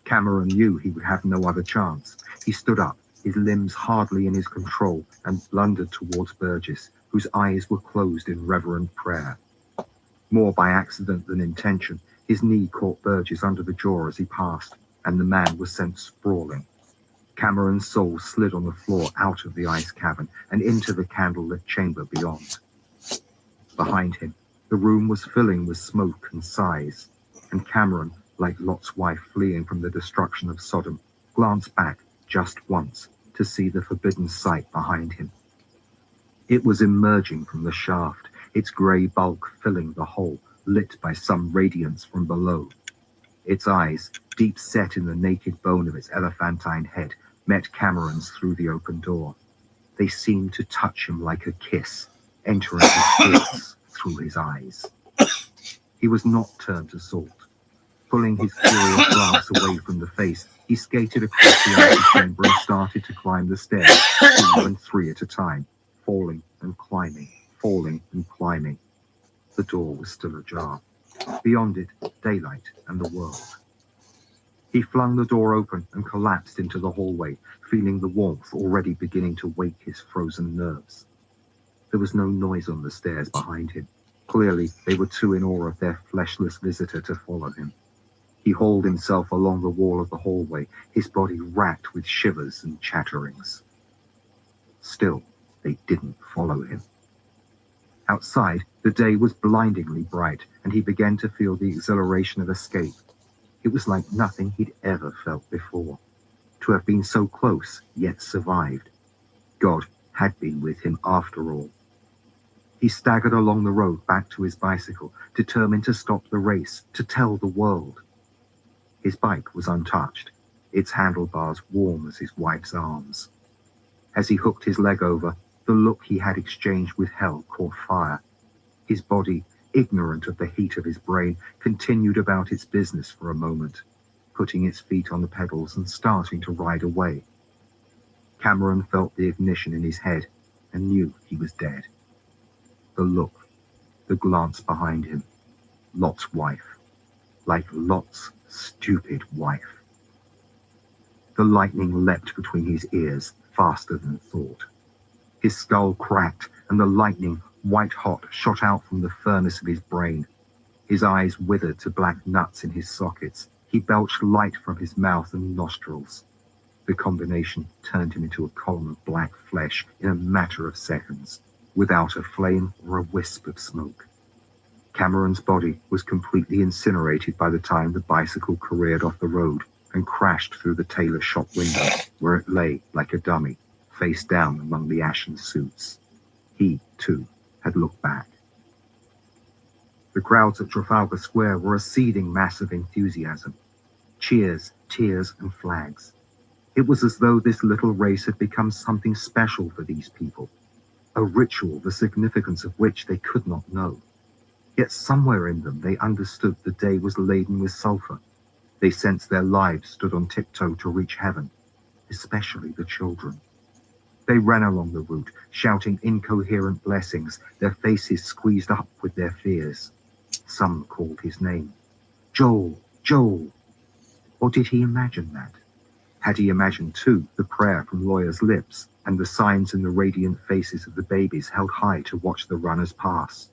Cameron knew he would have no other chance. He stood up, his limbs hardly in his control, and blundered towards Burgess, whose eyes were closed in reverent prayer. More by accident than intention, his knee caught Burgess under the jaw as he passed, and the man was sent sprawling. Cameron's soul slid on the floor out of the ice cavern and into the candlelit chamber beyond. Behind him, the room was filling with smoke and sighs, and Cameron, like Lot's wife fleeing from the destruction of Sodom, glanced back just once to see the forbidden sight behind him. It was emerging from the shaft, its grey bulk filling the hole, lit by some radiance from below. Its eyes, deep set in the naked bone of its elephantine head, met Cameron's through the open door. They seemed to touch him like a kiss, entering his thoughts through his eyes. He was not turned to salt. Pulling his curious glance away from the face, he skated across the icy chamber and started to climb the stairs, 2 and 3 at a time, falling and climbing, falling and climbing. The door was still ajar. Beyond it, daylight and the world. He flung the door open and collapsed into the hallway, feeling the warmth already beginning to wake his frozen nerves. There was no noise on the stairs behind him. Clearly, they were too in awe of their fleshless visitor to follow him. He hauled himself along the wall of the hallway, his body racked with shivers and chatterings. Still, they didn't follow him. Outside, the day was blindingly bright, and he began to feel the exhilaration of escape. It was like nothing he'd ever felt before. To have been so close, yet survived. God had been with him after all. He staggered along the road back to his bicycle, determined to stop the race, to tell the world. His bike was untouched, its handlebars warm as his wife's arms. As he hooked his leg over, the look he had exchanged with hell caught fire. His body, ignorant of the heat of his brain, continued about its business for a moment, putting its feet on the pedals and starting to ride away. Cameron felt the ignition in his head and knew he was dead. The look, the glance behind him, Lot's wife, like Lot's stupid wife. The lightning leapt between his ears faster than thought. His skull cracked, and the lightning, white-hot, shot out from the furnace of his brain. His eyes withered to black nuts in his sockets. He belched light from his mouth and nostrils. The combination turned him into a column of black flesh in a matter of seconds, without a flame or a wisp of smoke. Cameron's body was completely incinerated by the time the bicycle careered off the road and crashed through the tailor shop window, where it lay like a dummy, face down among the ashen suits. He, too, had looked back. The crowds at Trafalgar Square were a seething mass of enthusiasm. Cheers, tears, and flags. It was as though this little race had become something special for these people, a ritual the significance of which they could not know. Yet somewhere in them they understood the day was laden with sulfur. They sensed their lives stood on tiptoe to reach heaven, especially the children. They ran along the route, shouting incoherent blessings, their faces squeezed up with their fears. Some called his name. Joel, Joel. Or did he imagine that? Had he imagined, too, the prayer from lawyers' lips and the signs in the radiant faces of the babies held high to watch the runners pass?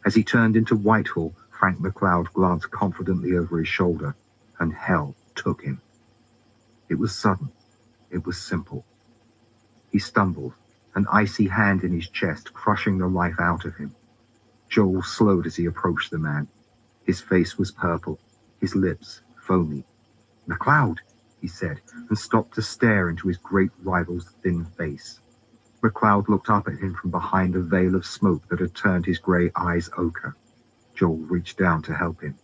As he turned into Whitehall, Frank McLeod glanced confidently over his shoulder, and hell took him. It was sudden. It was simple. He stumbled, an icy hand in his chest crushing the life out of him. Joel slowed as he approached the man. His face was purple, his lips foamy. "McLeod," he said, and stopped to stare into his great rival's thin face. McLeod looked up at him from behind a veil of smoke that had turned his grey eyes ochre. Joel reached down to help him.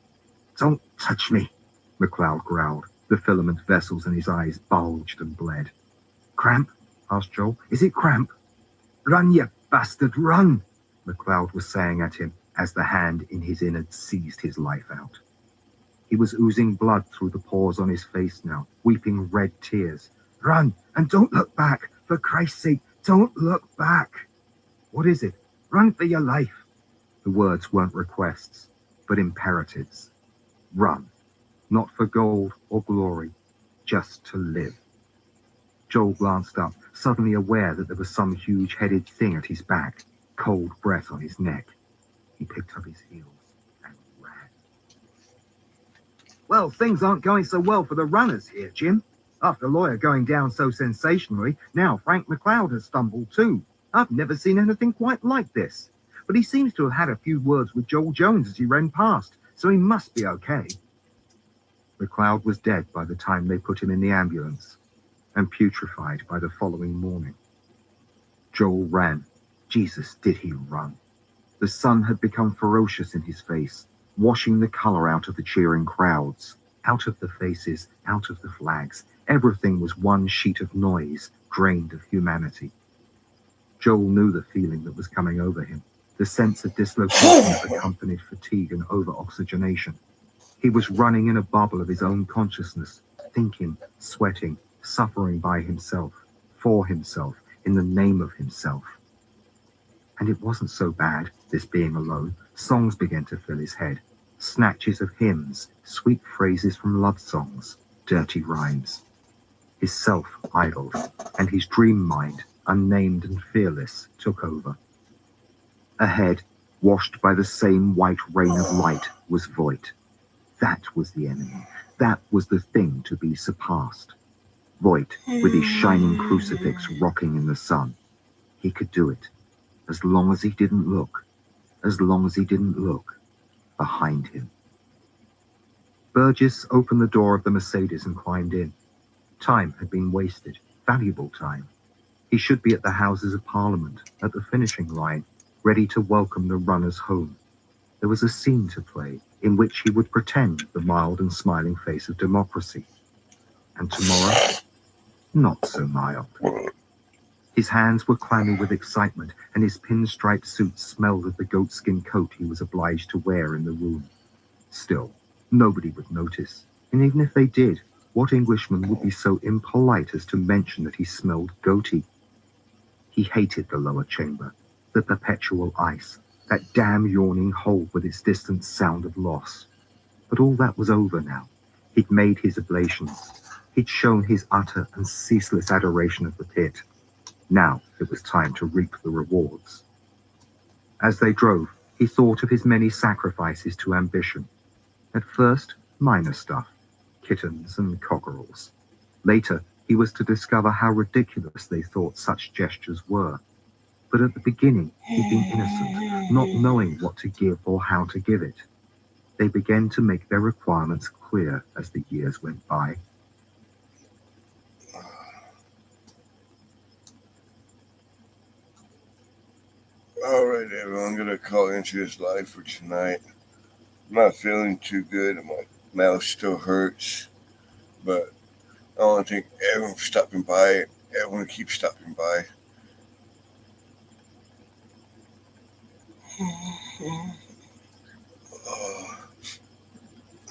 "Don't touch me," McLeod growled. The filament vessels in his eyes bulged and bled. "Cramp?" asked Joel. "Is it cramp?" "Run, you bastard, run!" McLeod was saying at him as the hand in his innards seized his life out. He was oozing blood through the pores on his face now, weeping red tears. Run, and don't look back. For Christ's sake, don't look back. What is it? Run for your life. The words weren't requests, but imperatives. Run, not for gold or glory, just to live. Joel glanced up, suddenly aware that there was some huge-headed thing at his back, cold breath on his neck. He picked up his heels and ran. Well, things aren't going so well for the runners here, Jim. After Lawyer going down so sensationally, now Frank McLeod has stumbled too. I've never seen anything quite like this. But he seems to have had a few words with Joel Jones as he ran past, so he must be okay. McLeod was dead by the time they put him in the ambulance, and putrefied by the following morning. Joel ran. Jesus, did he run. The sun had become ferocious in his face, washing the color out of the cheering crowds, out of the faces, out of the flags. Everything was one sheet of noise, drained of humanity. Joel knew the feeling that was coming over him, the sense of dislocation that accompanied fatigue and over-oxygenation. He was running in a bubble of his own consciousness, thinking, sweating, suffering by himself, for himself, in the name of himself. And it wasn't so bad, this being alone. Songs began to fill his head, snatches of hymns, sweet phrases from love songs, dirty rhymes. His self idled, and his dream mind, unnamed and fearless, took over. Ahead, washed by the same white rain of light, was Voight. That was the enemy. That was the thing to be surpassed. Voight, with his shining crucifix rocking in the sun. He could do it, as long as he didn't look, as long as he didn't look behind him. Burgess opened the door of the Mercedes and climbed in. Time had been wasted, valuable time. He should be at the Houses of Parliament, at the finishing line, ready to welcome the runners home. There was a scene to play in which he would pretend the mild and smiling face of democracy. And tomorrow, not so mild. His hands were clammy with excitement, and his pinstripe suit smelled of the goatskin coat he was obliged to wear in the room. Still, nobody would notice, and even if they did, what Englishman would be so impolite as to mention that he smelled goaty? He hated the lower chamber, the perpetual ice, that damn yawning hole with its distant sound of loss. But all that was over now. He'd made his oblations. He'd shown his utter and ceaseless adoration of the pit. Now it was time to reap the rewards. As they drove, he thought of his many sacrifices to ambition. At first, minor stuff, kittens and cockerels. Later, he was to discover how ridiculous they thought such gestures were. But at the beginning, he'd been innocent, not knowing what to give or how to give it. They began to make their requirements clear as the years went by. All right, everyone, I'm going to call into this live for tonight. I'm not feeling too good. My mouth still hurts. But I want to thank everyone for stopping by. Everyone keeps stopping by.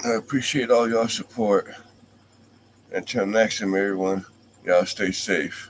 I appreciate all y'all support. Until next time, everyone, y'all stay safe.